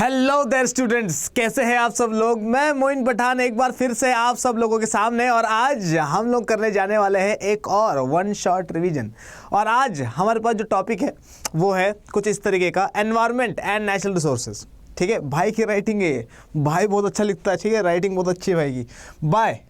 Hello there students, कैसे हैं आप सब लोग। मैं मोइन पठान एक बार फिर से आप सब लोगों के सामने, और आज हम लोग करने जाने वाले हैं एक और वन शॉट रिवीजन। और आज हमारे पास जो टॉपिक है वो है कुछ इस तरीके का, एनवायरनमेंट एंड नेचुरल रिसोर्सेज। ठीक है, भाई की राइटिंग है, भाई बहुत अच्छा लिखता है। ठीक है, राइटिंग बहुत अच्छी है भाई की। बाय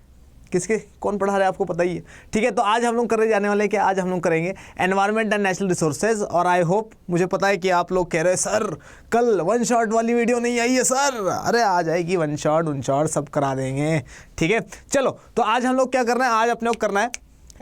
किसके, कौन पढ़ा रहा है आपको पता ही है। ठीक है, तो आज हम लोग करने जाने वाले हैं कि आज हम लोग करेंगे एनवायरनमेंट एंड नेचुरल रिसोर्सेज। और आई होप, मुझे पता है कि आप लोग कह रहे हैं सर कल वन शॉट वाली वीडियो नहीं आई है सर। अरे आ जाएगी, वन शॉट सब करा देंगे। ठीक है, चलो तो आज हम लोग क्या करना है, आज अपने को करना है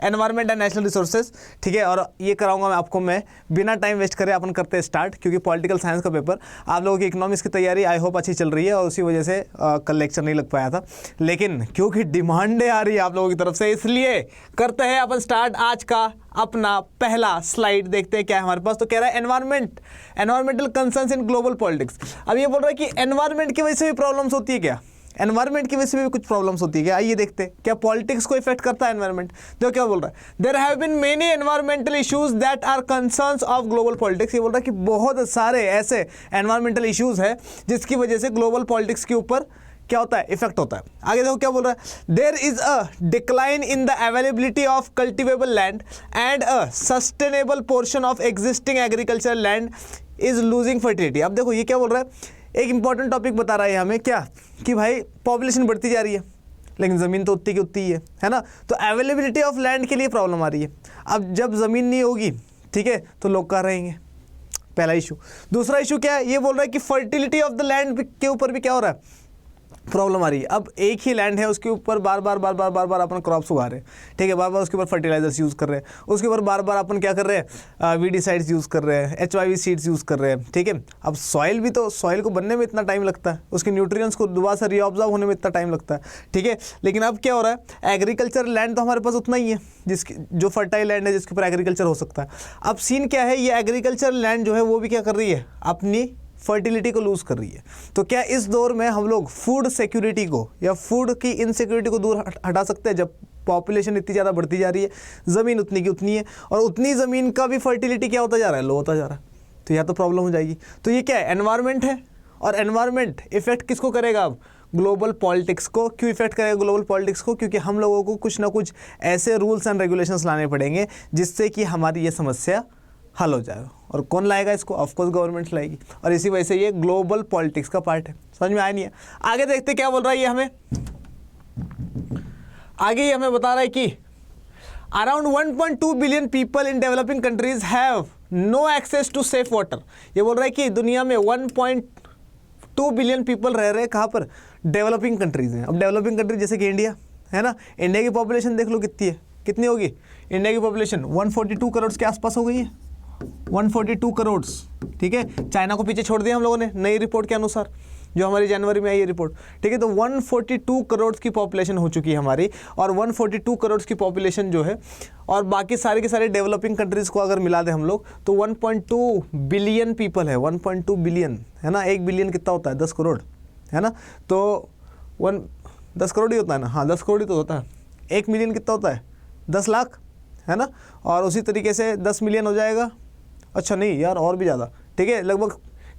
एनवायरनमेंट एंड नेचुरल रिसोर्सेज। ठीक है, और ये कराऊंगा मैं आपको, मैं बिना टाइम वेस्ट करे अपन करते हैं स्टार्ट, क्योंकि पॉलिटिकल साइंस का पेपर, आप लोगों की इकोनॉमिक्स की तैयारी आई होप अच्छी चल रही है, और उसी वजह से कल लेक्चर नहीं लग पाया था। लेकिन क्योंकि डिमांडें आ रही है आप लोगों की तरफ से, इसलिए करते हैं अपन स्टार्ट आज का अपना पहला स्लाइड। देखते हैं क्या है हमारे पास। तो कह रहा है environmental concerns in global politics. अब ये बोल रहा है कि एनवायरमेंट की वजह से भी प्रॉब्लम्स होती है क्या, एनवायरमेंट की वजह से भी कुछ प्रॉब्लम्स होती है क्या। आइए देखते हैं क्या पॉलिटिक्स को इफेक्ट करता है एनवायरमेंट। तो क्या बोल रहा है, there have been many environmental issues that are concerns of global politics. ये बोल रहा है कि बहुत सारे ऐसे एनवायरमेंटल इश्यूज है जिसकी वजह से ग्लोबल पॉलिटिक्स के ऊपर क्या होता है, इफेक्ट होता है। आगे देखो क्या बोल रहा है, there is a decline in the availability of cultivable land and a sustainable portion of existing agriculture land is losing fertility. अब देखो ये क्या बोल रहा है, एक इंपॉर्टेंट टॉपिक बता रहा है हमें, क्या कि भाई पॉपुलेशन बढ़ती जा रही है लेकिन ज़मीन तो उतनी की उतनी ही है ना। तो अवेलेबिलिटी ऑफ लैंड के लिए प्रॉब्लम आ रही है। अब जब ज़मीन नहीं होगी, ठीक है, तो लोग कहाँ रहेंगे, पहला इशू। दूसरा इशू क्या है, ये बोल रहा है कि फर्टिलिटी ऑफ द लैंड के ऊपर भी क्या हो रहा है, प्रॉब्लम आ रही है। अब एक ही लैंड है, उसके ऊपर बार बार अपन क्रॉप्स उगा रहे हैं। ठीक है, बार बार उसके ऊपर फर्टिलाइजर्स यूज़ कर रहे हैं, उसके ऊपर बार बार अपन क्या कर रहे हैं, वीडिसाइड्स यूज़ कर रहे हैं, HYV सीड्स यूज़ कर रहे हैं। ठीक है, अब सॉइल भी, तो सॉइल को बनने में इतना टाइम लगता है, उसके न्यूट्रिएंट्स को दोबारा से रीऑब्जर्व होने में इतना टाइम लगता है। ठीक है, लेकिन अब क्या हो रहा है, एग्रीकल्चर लैंड तो हमारे पास उतना ही है जिसकी, जो फर्टाइल लैंड है जिसके ऊपर एग्रीकल्चर हो सकता है। अब सीन क्या है, ये एग्रीकल्चर लैंड जो है वो भी क्या कर रही है, अपनी फर्टिलिटी को लूज़ कर रही है। तो क्या इस दौर में हम लोग फूड सिक्योरिटी को या फूड की इनसिक्योरिटी को दूर हटा सकते हैं, जब पॉपुलेशन इतनी ज़्यादा बढ़ती जा रही है, ज़मीन उतनी की उतनी है, और उतनी ज़मीन का भी फर्टिलिटी क्या होता जा रहा है, लो होता जा रहा है। तो यह तो प्रॉब्लम हो जाएगी। तो ये क्या है, एनवायरनमेंट है, और एनवायरनमेंट इफेक्ट किसको करेगा, अब ग्लोबल पॉलिटिक्स को। क्यों इफेक्ट करेगा ग्लोबल पॉलिटिक्स को, क्योंकि हम लोगों को कुछ ना कुछ ऐसे रूल्स एंड रेगुलेशंस लाने पड़ेंगे जिससे कि हमारी ये समस्या हल हो जाएगा। और कौन लाएगा इसको, ऑफकोर्स गवर्नमेंट लाएगी, और इसी वजह से ये ग्लोबल पॉलिटिक्स का पार्ट है। समझ में आया नहीं है। आगे देखते क्या बोल रहा है ये हमें, आगे ये हमें बता रहा है कि around 1.2 billion people in developing countries have no access to safe water. ये बोल रहा है कि दुनिया में 1.2 बिलियन पीपल रह रहे हैं कहाँ पर, डेवलपिंग कंट्रीज हैं। अब डेवलपिंग कंट्रीज जैसे कि इंडिया है ना, इंडिया की पॉपुलेशन देख लो कितनी है, कितनी होगी इंडिया की पॉपुलेशन, 142 करोड़ के आसपास हो गई है, 142 करोड़। ठीक है, चाइना को पीछे छोड़ दिया हम लोगों ने, नई रिपोर्ट के अनुसार जो हमारी जनवरी में आई है रिपोर्ट। ठीक है, तो 142 करोड़ की पॉपुलेशन हो चुकी है हमारी, और 142 करोड़ की पॉपुलेशन जो है, और बाकी सारे के सारे डेवलपिंग कंट्रीज़ को अगर मिला दें हम लोग, तो 1.2 बिलियन पीपल है। 1.2 बिलियन है ना, 1 बिलियन कितना होता है, 10 करोड़ है ना। तो 10 करोड़ ही होता है ना, हाँ 10 करोड़ ही तो होता है। 1 मिलियन कितना होता है, 10 लाख है ना, और उसी तरीके से 10 मिलियन हो जाएगा, अच्छा नहीं यार और भी ज़्यादा। ठीक है, लगभग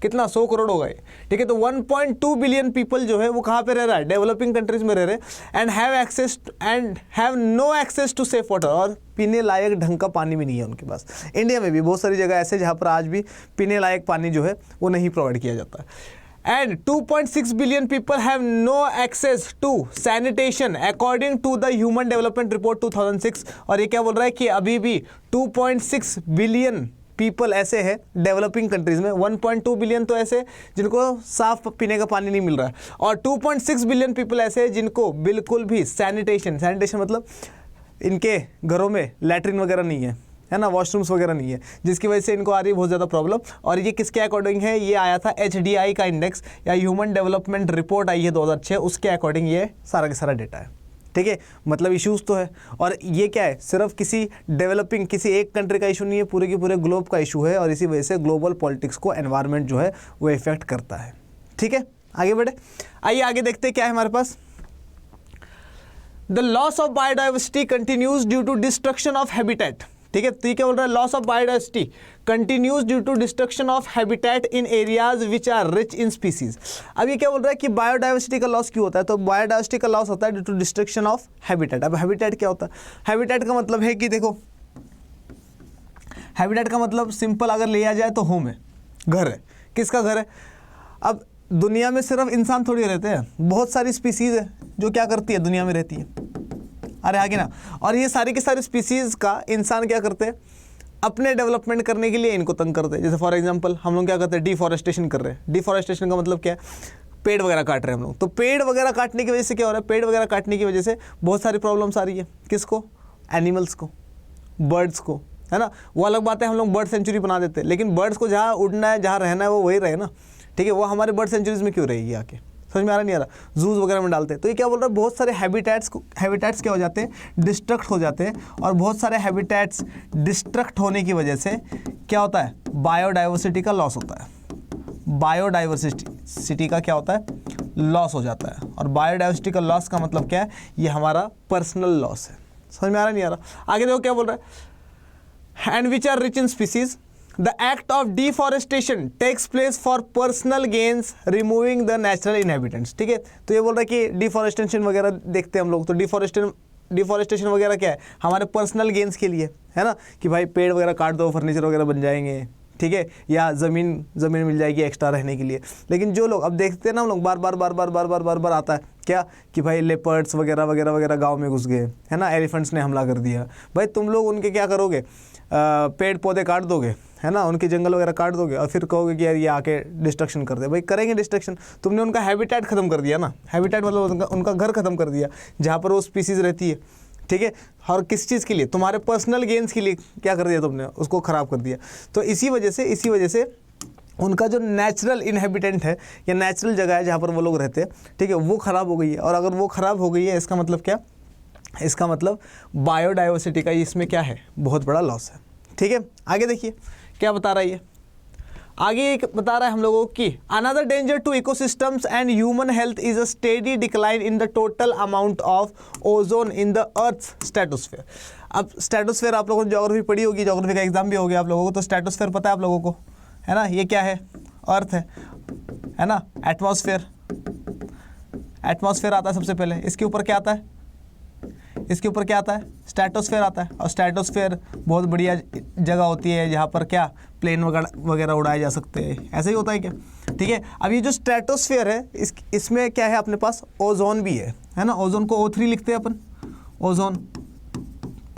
कितना, 100 करोड़ हो गए। ठीक है, तो 1.2 बिलियन पीपल जो है वो कहाँ पे रह रहा है, डेवलपिंग कंट्रीज में रह रहे हैं, and have no access to safe water, और पीने लायक ढंग का पानी भी नहीं है उनके पास। इंडिया में भी बहुत सारी जगह ऐसे जहाँ पर आज भी पीने लायक पानी जो है वो नहीं प्रोवाइड किया जाता है। And 2.6 billion people have no access to sanitation according to the Human Development Report 2006। और ये क्या बोल रहा है कि अभी भी 2.6 बिलियन पीपल ऐसे हैं डेवलपिंग कंट्रीज में, 1.2 बिलियन तो ऐसे जिनको साफ पीने का पानी नहीं मिल रहा है, और 2.6 बिलियन पीपल ऐसे हैं जिनको बिल्कुल भी सैनिटेशन मतलब इनके घरों में लैट्रिन वगैरह नहीं है ना, वॉशरूम्स वगैरह नहीं है, जिसकी वजह से इनको आ रही है बहुत ज़्यादा प्रॉब्लम। और ये किसके अकॉर्डिंग है, ये आया था HDI का इंडेक्स या ह्यूमन डेवलपमेंट रिपोर्ट आई है 2006, उसके अकॉर्डिंग ये सारा का सारा डेटा है। ठीक है, मतलब इश्यूज़ तो है, और ये क्या है, सिर्फ किसी डेवलपिंग किसी एक कंट्री का इशू नहीं है, पूरे के पूरे ग्लोब का इशू है, और इसी वजह से ग्लोबल पॉलिटिक्स को एनवायरनमेंट जो है वो इफेक्ट करता है। ठीक है, आगे बढ़े, आइए आगे देखते हैं क्या है हमारे पास। The loss of biodiversity continues due to destruction of habitat। ठीक है। तो ये क्या बोल रहा है, loss of biodiversity continues due to destruction of habitat in areas which are rich in species. अब ये क्या बोल रहा है कि बायोडाइवर्सिटी का लॉस क्यों होता है, तो बायोडाइवर्सिटी का लॉस होता है due to destruction of habitat. अब हैबिटेट क्या होता है, हैबिटेट का मतलब है कि देखो, हैबिटेट का मतलब सिंपल अगर लिया जाए तो होम है, घर है। किसका घर है, अब दुनिया में सिर्फ इंसान थोड़ी रहते हैं, बहुत सारी स्पीसीज है जो क्या करती है, दुनिया में रहती है, अरे आगे ना। और ये सारी की सारी स्पीसीज का इंसान क्या करते हैं, अपने डेवलपमेंट करने के लिए इनको तंग करते हैं। जैसे फॉर एग्जांपल हम लोग क्या करते हैं, डिफॉरेस्टेशन कर रहे हैं। डिफॉरेस्टेशन का मतलब क्या है, पेड़ वगैरह काट रहे हैं हम लोग। तो पेड़ वगैरह काटने की वजह से क्या हो रहा है, पेड़ वगैरह काटने की वजह से बहुत सारी प्रॉब्लम्स आ रही है। किसको, एनिमल्स को, बर्ड्स को, है ना। वो अलग बात है, हम लोग बर्ड सेंचुरी बना देते हैं, लेकिन बर्ड्स को जहाँ उड़ना है, जहाँ रहना है, वो वही रहे ना, ठीक है। वो हमारे बर्ड सेंचुरीज में क्यों रहेगी आके, समझ में आ रहा नहीं आ रहा, जूज वगैरह में डालते हैं। तो ये क्या बोल रहा है, बहुत सारे हैबिटेट्स क्या हो जाते हैं, डिस्ट्रक्ट हो जाते हैं। और बहुत सारे हैबिटेट्स डिस्ट्रक्ट होने की वजह से क्या होता है, बायोडाइवर्सिटी का लॉस होता है। बायोडाइवर्सिटी का क्या होता है, लॉस हो जाता है। और बायोडाइवर्सिटी का लॉस का मतलब क्या है, ये हमारा पर्सनल लॉस है। समझ में आ रहा नहीं आ रहा, आगे देखो क्या बोल रहा है, and which are rich in species the act of deforestation takes place for personal gains removing the natural inhabitants. ठीक है, तो ये बोल रहा है कि डिफॉरेस्टेशन वगैरह देखते हैं हम लोग, तो डिफॉरेस्टेशन वगैरह क्या है, हमारे पर्सनल गेन्स के लिए, है ना, कि भाई पेड़ वगैरह काट दो, फर्नीचर वगैरह बन जाएंगे, ठीक है, या ज़मीन मिल जाएगी एक्स्ट्रा रहने के लिए। लेकिन जो लोग अब देखते हैं ना, हम लोग बार आता है क्या कि भाई लेपर्ड्स वगैरह वगैरह वगैरह गांव में घुस गए, है ना, एलिफेंट्स ने हमला कर दिया। भाई तुम लोग उनके क्या करोगे, पेड़ पौधे काट दोगे, है ना, उनके जंगल वगैरह काट दोगे, और फिर कहोगे कि यार ये आके डिस्ट्रक्शन कर दे। भाई करेंगे डिस्ट्रक्शन, तुमने उनका हैबिटेट ख़त्म कर दिया ना। हैबिटेट मतलब उनका घर ख़त्म कर दिया, जहाँ पर वो स्पीसीज़ रहती है, ठीक है। और किस चीज़ के लिए, तुम्हारे पर्सनल गेन्स के लिए क्या कर दिया तुमने, उसको ख़राब कर दिया। तो इसी वजह से उनका जो नेचुरल इनहेबिटेंट है या नेचुरल जगह है जहाँ पर वो लोग रहते हैं, ठीक है, वो ख़राब हो गई है। और अगर वो ख़राब हो गई है, इसका मतलब क्या, इसका मतलब बायोडाइवर्सिटी का इसमें क्या है, बहुत बड़ा लॉस है। ठीक है, आगे देखिए क्या बता रहा है ये, आगे बता रहा है हम लोगों की, another danger to ecosystems and human health is a steady decline in the total amount of ozone in the earth stratosphere. अब स्ट्रेटोस्फेयर आप लोगों ने ज्योग्राफी पढ़ी होगी, ज्योग्राफी का एग्जाम भी हो गया आप लोगों को, तो स्ट्रेटोस्फेयर पता है आप लोगों को, है ना। ये क्या है, अर्थ है ना। एटमॉस्फेयर आता है सबसे पहले, इसके ऊपर क्या आता है, इसके ऊपर क्या आता है, स्ट्रेटोस्फेयर आता है। और स्ट्रेटोस्फेयर बहुत बढ़िया जगह होती है जहाँ पर क्या प्लेन वगैरह उड़ाए जा सकते हैं, ऐसे ही होता है क्या, ठीक है। अब ये जो स्ट्रेटोस्फेयर है, इसमें क्या है, अपने पास ओजोन भी है ना। ओजोन को O3 लिखते हैं अपन, ओजोन,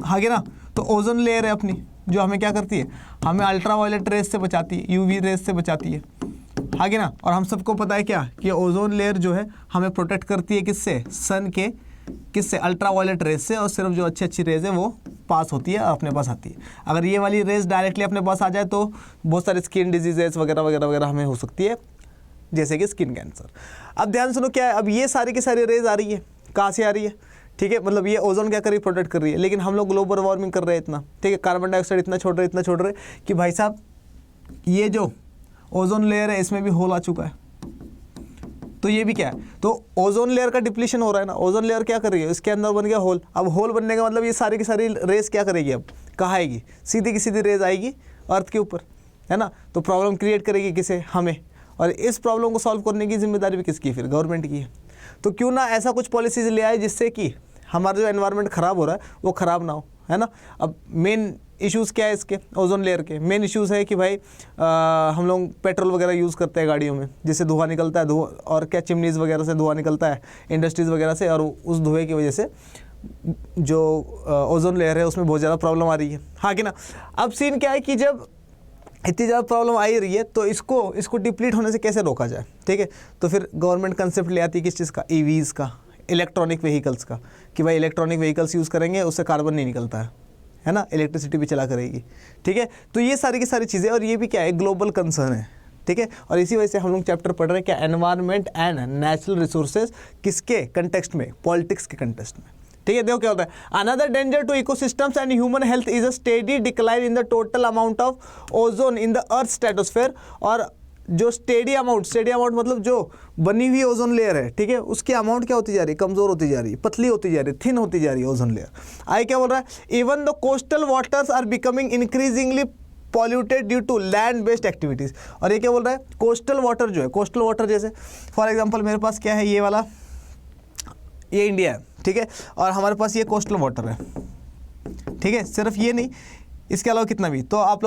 आगे ना। तो ओजोन लेयर है अपनी, जो हमें क्या करती है, हमें अल्ट्रावायलेट रेस से बचाती है, UV रेस से बचाती है, आगे ना। और हम सबको पता है क्या कि ओजोन लेयर जो है हमें प्रोटेक्ट करती है किससे, सन के, किससे, अल्ट्रावायलेट रेस से। और सिर्फ जो अच्छी रेज है वो पास होती है और अपने पास आती है। अगर ये वाली रेज डायरेक्टली अपने पास आ जाए तो बहुत सारी स्किन डिजीजेस वगैरह वगैरह वगैरह हमें हो सकती है, जैसे कि स्किन कैंसर। अब ध्यान सुनो क्या है, अब ये सारी की सारी रेज आ रही है, कहाँ से आ रही है, ठीक है, मतलब ये ओजोन क्या कर रही है, प्रोटेक्ट कर रही है। लेकिन हम लोग ग्लोबल वार्मिंग कर रहे हैं इतना, ठीक है, कार्बन डाइऑक्साइड इतना छोड़ रहे कि भाई साहब ये जो ओजोन लेयर है इसमें भी होल आ चुका है। तो ये भी क्या है, तो ओजोन लेयर का डिप्लीशन हो रहा है ना। ओजोन लेयर क्या कर रही है, इसके अंदर बन गया होल। अब होल बनने का मतलब ये सारी की सारी रेस क्या करेगी, अब कहाँ आएगी, सीधी की सीधी रेज आएगी अर्थ के ऊपर, है ना। तो प्रॉब्लम क्रिएट करेगी किसे, हमें। और इस प्रॉब्लम को सॉल्व करने की जिम्मेदारी भी किसकी, फिर गवर्नमेंट की है। तो क्यों ना ऐसा कुछ पॉलिसीज ले आए जिससे कि हमारा जो एनवायरनमेंट ख़राब हो रहा है वो ख़राब ना हो, है ना। अब मेन इश्यूज़ क्या है इसके, ओजोन लेयर के मेन इश्यूज़ है कि भाई हम लोग पेट्रोल वगैरह यूज़ करते हैं गाड़ियों में, जिससे धुआं निकलता है, और क्या चिमनीज़ वगैरह से धुआं निकलता है, इंडस्ट्रीज़ वगैरह से। और उस धुएं की वजह से जो ओजोन लेयर है उसमें बहुत ज़्यादा प्रॉब्लम आ रही है, हाँ कि ना। अब सीन क्या है कि जब इतनी ज़्यादा प्रॉब्लम आ ही रही है तो इसको डिप्लीट होने से कैसे रोका जाए, ठीक है। तो फिर गवर्नमेंट कंसेप्ट ले आती है किस चीज़ का, EVs का, इलेक्ट्रॉनिक व्हीकल्स का, कि भाई इलेक्ट्रॉनिक व्हीकल्स यूज़ करेंगे, उससे कार्बन नहीं निकलता है ना, इलेक्ट्रिसिटी भी चला करेगी, ठीक है। तो ये सारी की सारी चीज़ें, और ये भी क्या है, ग्लोबल कंसर्न है, ठीक है। और इसी वजह से हम लोग चैप्टर पढ़ रहे हैं क्या, एनवायरनमेंट एंड नेचुरल रिसोर्सेज, किसके कंटेक्स्ट में, पॉलिटिक्स के कंटेक्स्ट में, ठीक है। देखो क्या होता है, another danger to ecosystems and human health is a steady decline in the total amount of ozone in the earth stratosphere. और जो स्टेडी अमाउंट मतलब जो बनी हुई ओजोन लेयर है, ठीक है, उसकी अमाउंट क्या होती जा रही है, कमजोर होती जा रही है, पतली होती जा रही है, थिन होती जा रही है ओजोन लेयर। आगे क्या बोल रहा है, even the coastal waters are becoming increasingly polluted due to land based activities. और ये क्या बोल रहा है, कोस्टल वाटर जो है, कोस्टल वाटर जैसे फॉर एग्जांपल मेरे पास क्या है, ये वाला, ये इंडिया है, ठीक है, और हमारे पास ये कोस्टल वाटर है, ठीक है, सिर्फ ये नहीं, इसके अलावा कितना भी, तो आप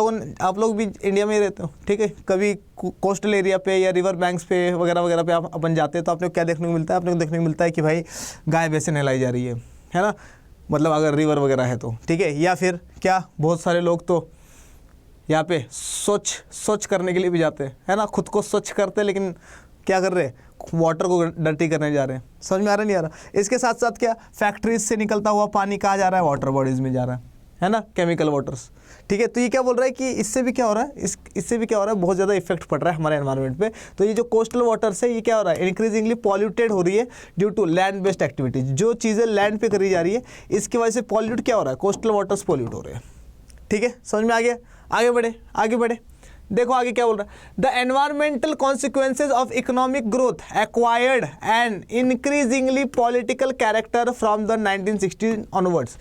लोग भी इंडिया में ही रहते हो, ठीक है, कभी कोस्टल एरिया पे या रिवर बैंक्स पे वगैरह वगैरह पे आप अपन जाते हैं तो आपने क्या देखने को मिलता है, आपने को देखने को मिलता है कि भाई गाय भैंसे नहलाई जा रही है ना, मतलब अगर रिवर वगैरह है तो, ठीक है, या फिर क्या बहुत सारे लोग तो यहाँ पे स्वच्छ करने के लिए भी जाते हैं, है ना, खुद को स्वच्छ करते हैं, लेकिन क्या कर रहे हैं, वाटर को डर्टी करने जा रहे हैं। समझ में आ रहा नहीं आ रहा। इसके साथ साथ क्या, फैक्ट्रीज से निकलता हुआ पानी कहाँ जा रहा है, वाटर बॉडीज में जा रहा है ना, केमिकल वाटर्स, ठीक है। तो ये क्या बोल रहा है कि इससे भी क्या हो रहा है, इससे भी क्या हो रहा है, बहुत ज़्यादा इफेक्ट पड़ रहा है हमारे एनवायरनमेंट पे। तो ये जो कोस्टल वाटर्स है, ये क्या हो रहा है, इंक्रीजिंगली पॉल्यूटेड हो रही है due to land based activities. जो चीज़ें लैंड पे करी जा रही है, इसकी वजह से पॉल्यूट क्या हो रहा है, कोस्टल वाटर्स पॉल्यूट हो रहे हैं, ठीक है। समझ में आ गया, आगे बढ़े। देखो आगे क्या बोल रहा है, the environmental consequences of economic growth acquired and increasingly political character from the 1960 onwards.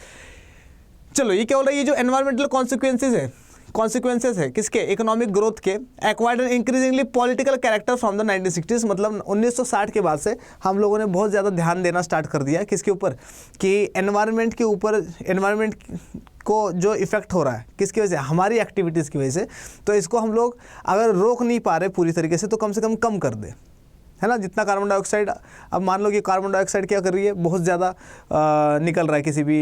चलो ये क्या बोल रहा है, ये जो एनवायरमेंटल कॉन्सिक्वेंसेज है किसके, इकोनॉमिक ग्रोथ के, acquired and increasingly political character from the 1960s, मतलब 1960 के बाद से हम लोगों ने बहुत ज़्यादा ध्यान देना स्टार्ट कर दिया किसके ऊपर, कि एनवायरमेंट के ऊपर, एनवायरमेंट को जो इफेक्ट हो रहा है किसकी वजह से, हमारी एक्टिविटीज़ की वजह से। तो इसको हम लोग अगर रोक नहीं पा रहे पूरी तरीके से, तो कम से कम कर दे, है ना। जितना कार्बन डाइऑक्साइड, अब मान लो कि कार्बन डाइऑक्साइड क्या कर रही है, बहुत ज़्यादा निकल रहा है किसी भी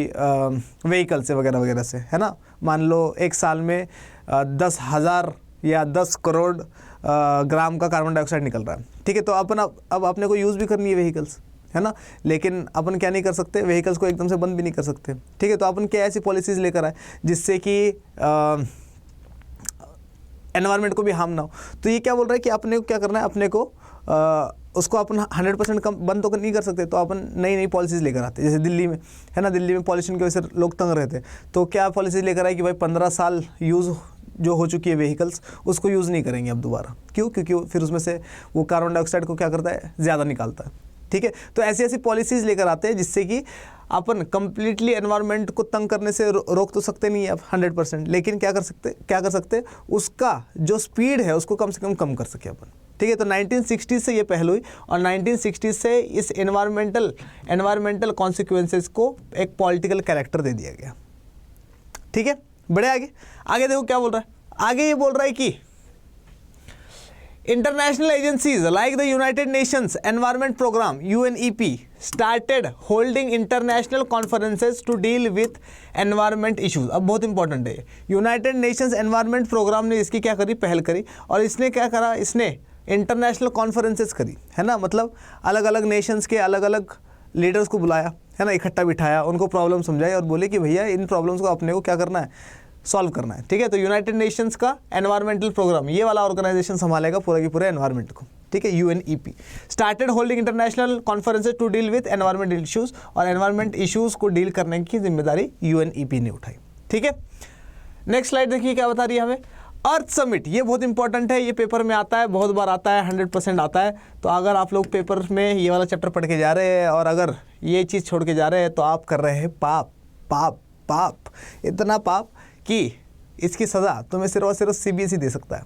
व्हीकल से वगैरह वगैरह से, है ना। मान लो एक साल में 10,000 या 10 करोड़ ग्राम का कार्बन डाइऑक्साइड निकल रहा है, ठीक है। तो अब अपने को यूज़ भी करनी है व्हीकल्स, है ना, लेकिन अपन क्या नहीं कर सकते, व्हीकल्स को एकदम से बंद भी नहीं कर सकते, ठीक है। तो अपन क्या ऐसी पॉलिसीज़ लेकर आए जिससे कि एनवायरनमेंट को भी हार्म ना हो। तो ये क्या बोल रहा है कि अपने को क्या करना है, अपने को उसको अपन 100% कम बंद तो नहीं कर सकते, तो अपन नई पॉलिसीज़ लेकर आते हैं। जैसे दिल्ली में, है ना, दिल्ली में पॉल्यूशन की वजह से लोग तंग रहते हैं, तो क्या पॉलिसीज़ लेकर आए कि भाई 15 साल यूज़ जो हो चुकी है व्हीकल्स, उसको यूज़ नहीं करेंगे अब दोबारा। क्यों? क्योंकि फिर उसमें से वो कार्बन डाइऑक्साइड को क्या करता है, ज़्यादा निकालता है, ठीक है। तो ऐसी पॉलिसीज़ लेकर आते हैं जिससे कि अपन कंप्लीटली एनवायरनमेंट को तंग करने से रोक तो सकते नहीं है अब 100%, लेकिन क्या कर सकते उसका जो स्पीड है उसको कम से कम कर सके अपन, ठीक है। तो 1960 से ये पहल हुई और 1960 से इस एनवायरमेंटल कॉन्सिक्वेंसेस को एक पॉलिटिकल कैरेक्टर दे दिया गया, ठीक है। बड़े आगे देखो क्या बोल रहा है, आगे ये बोल रहा है कि International agencies like the United Nations Environment Program UNEP started holding international conferences to deal with environment issues। अब बहुत इंपॉर्टेंट है, यूनाइटेड नेशंस एनवायरनमेंट प्रोग्राम ने इसकी क्या करी, पहल करी, और इसने क्या करा, इसने इंटरनेशनल कॉन्फ्रेंसेस करी, है ना, मतलब अलग अलग नेशंस के अलग अलग लीडर्स को बुलाया, है ना, इकट्ठा बिठाया, उनको प्रॉब्लम समझाई और बोले कि भैया इन प्रॉब्लम्स को अपने को क्या करना है, सॉल्व करना है, ठीक है। तो यूनाइटेड नेशंस का एनवायरमेंटल प्रोग्राम, ये वाला ऑर्गेनाइजेशन संभालेगा पूरा की पूरे एनवायरमेंट को, ठीक है। UNEP started holding international conferences to deal with environment issues, और एनवायरमेंट इश्यूज को डील करने की जिम्मेदारी UNEP ने उठाई, ठीक है। नेक्स्ट स्लाइड देखिए क्या बता रही है हमें, अर्थ समिट। ये बहुत इंपॉर्टेंट है, ये पेपर में आता है, बहुत बार आता है, 100% आता है। तो अगर आप लोग पेपर में ये वाला चैप्टर पढ़ के जा रहे हैं और अगर ये चीज़ छोड़ के जा रहे हैं तो आप कर रहे हैं पाप, इतना पाप कि इसकी सज़ा तुम्हें सिर्फ और सिर्फ CBSE दे सकता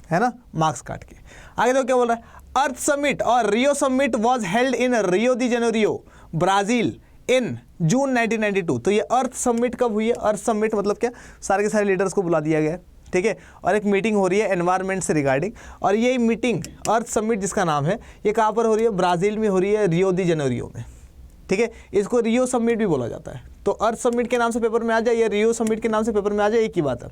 है ना, मार्क्स काट के। आगे तो क्या बोल रहा है, अर्थ समिट और Rio summit was held in Rio de Janeiro Brazil in June 1992। तो ये अर्थ समिट कब हुई है, अर्थ समिट मतलब क्या, सारे के सारे लीडर्स को बुला दिया गया है, ठीक है, और एक मीटिंग हो रही है एनवायरनमेंट से रिगार्डिंग। और ये मीटिंग अर्थ समिट जिसका नाम है, ये कहाँ पर हो रही है, ब्राज़ील में हो रही है, रियो दी जेनेरियो में, ठीक है। इसको रियो समिट भी बोला जाता है। तो अर्थ समिट के नाम से पेपर में आ जाए या रियो समिट के नाम से पेपर में आ जाए, एक ही बात है।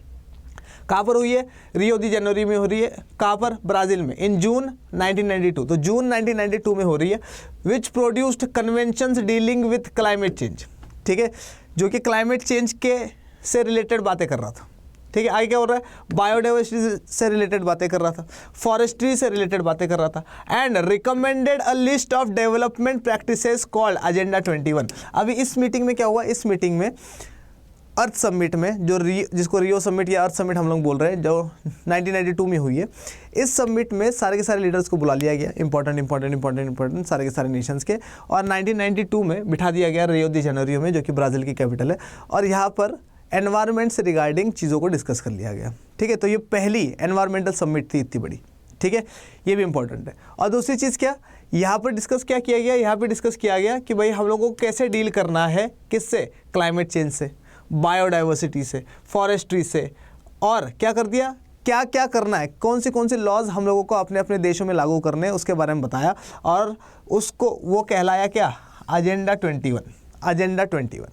कहाँ पर हुई है, रियो दी जेनेरियो में हो रही है, कहाँ पर, ब्राज़ील में, इन जून 1992। तो जून 1992 में हो रही है, which produced conventions dealing with climate change, ठीक है, जो कि क्लाइमेट चेंज के से रिलेटेड बातें कर रहा था, ठीक है। आगे क्या हो रहा है, बायोडाइवर्सिटी से रिलेटेड बातें कर रहा था, फॉरेस्ट्री से रिलेटेड बातें कर रहा था, and recommended a list of development practices called agenda 21। अभी इस मीटिंग में क्या हुआ, इस मीटिंग में अर्थ समिट में, जो जिसको रियो समिट या अर्थ समिट हम लोग बोल रहे हैं, जो 1992 में हुई है, इस समिट में सारे के सारे लीडर्स को बुला लिया गया, इंपॉर्टेंट सारे के सारे नेशंस के, और 1992 में बिठा दिया गया रियो दी जेनेरियो में, जो कि ब्राज़ील की कैपिटल है, और यहाँ पर एनवायरनमेंट से रिगार्डिंग चीज़ों को डिस्कस कर लिया गया। ठीक है, तो ये पहली एनवायरमेंटल समिट थी इतनी बड़ी। ठीक है, ये भी इंपॉर्टेंट है। और दूसरी चीज़ क्या, यहाँ पर डिस्कस क्या किया गया, यहाँ पर डिस्कस किया गया कि भाई हम लोगों को कैसे डील करना है, किससे, क्लाइमेट चेंज से, बायोडाइवर्सिटी से, फॉरेस्ट्री से, और क्या कर दिया, क्या क्या करना है, कौन से लॉज हम लोगों को अपने अपने देशों में लागू करने हैं, उसके बारे में बताया, और उसको वो कहलाया क्या, एजेंडा 21। एजेंडा 21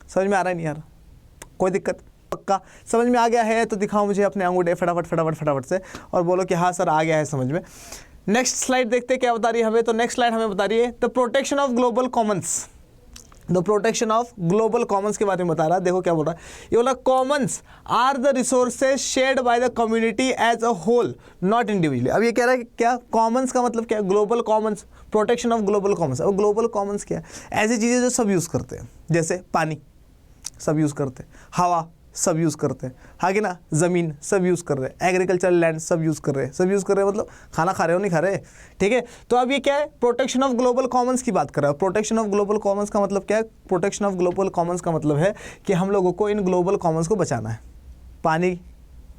समझ में आ रहा है, नहीं आ रहा, कोई दिक्कत, पक्का समझ में आ गया है तो दिखाओ मुझे अपने अंगूठे फटाफट से और बोलो कि हाँ सर आ गया है समझ में। नेक्स्ट स्लाइड देखते हैं क्या बता रही है हमें। तो नेक्स्ट स्लाइड हमें बता रही है the protection of global Commons. The protection of global Commons के बारे में बता रहा है। देखो क्या बोल रहा है, ये बोला commons are the resources shared by the community as a whole, not individually. अब ये कह रहा है कि क्या कॉमन्स का मतलब क्या है, global Commons, protection of global Commons. अब ग्लोबल कॉमन्स क्या है, ऐसी चीज़ें जो सब यूज़ करते हैं, जैसे पानी सब यूज़ करते हैं, हवा सब यूज़ करते हैं, हाँ कि ना, ज़मीन सब यूज़ कर रहे हैं, एग्रीकल्चर लैंड सब यूज़ कर रहे हैं, सब यूज़ कर रहे हैं मतलब खाना खा रहे हो नहीं खा रहे। ठीक है, तो अब ये क्या है, प्रोटेक्शन ऑफ ग्लोबल कॉमन्स की बात कर रहा है। प्रोटेक्शन ऑफ ग्लोबल कॉमन्स का मतलब क्या है, प्रोटेक्शन ऑफ ग्लोबल कॉमन्स का मतलब है कि हम लोगों को इन ग्लोबल कॉमन्स को बचाना है। पानी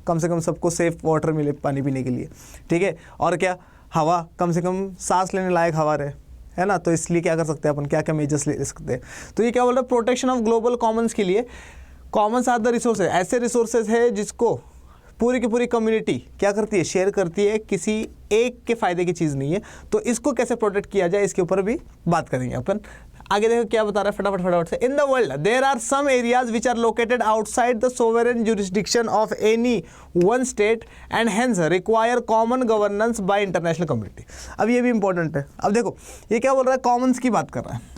कम से कम सबको सेफ वाटर मिले पानी पीने के लिए। ठीक है, और क्या, हवा कम से कम सांस लेने लायक हवा रहे, है ना, तो इसलिए क्या कर सकते हैं अपन, क्या क्या मेजर्स ले सकते हैं। तो ये क्या बोल रहा है, प्रोटेक्शन ऑफ ग्लोबल कॉमन्स के लिए कॉमन्स आर द रिसोर्सेज, ऐसे रिसोर्सेज है जिसको पूरी की पूरी कम्युनिटी क्या करती है, शेयर करती है, किसी एक के फायदे की चीज़ नहीं है। तो इसको कैसे प्रोटेक्ट किया जाए, इसके ऊपर भी बात करेंगे अपन। आगे देखो क्या बता रहा है फटाफट से। In the world there are some areas which are located outside the sovereign jurisdiction of any one state and hence require common governance by international community. अब ये भी इंपॉर्टेंट है। अब देखो ये क्या बोल रहा है, कॉमन्स की बात कर रहा है।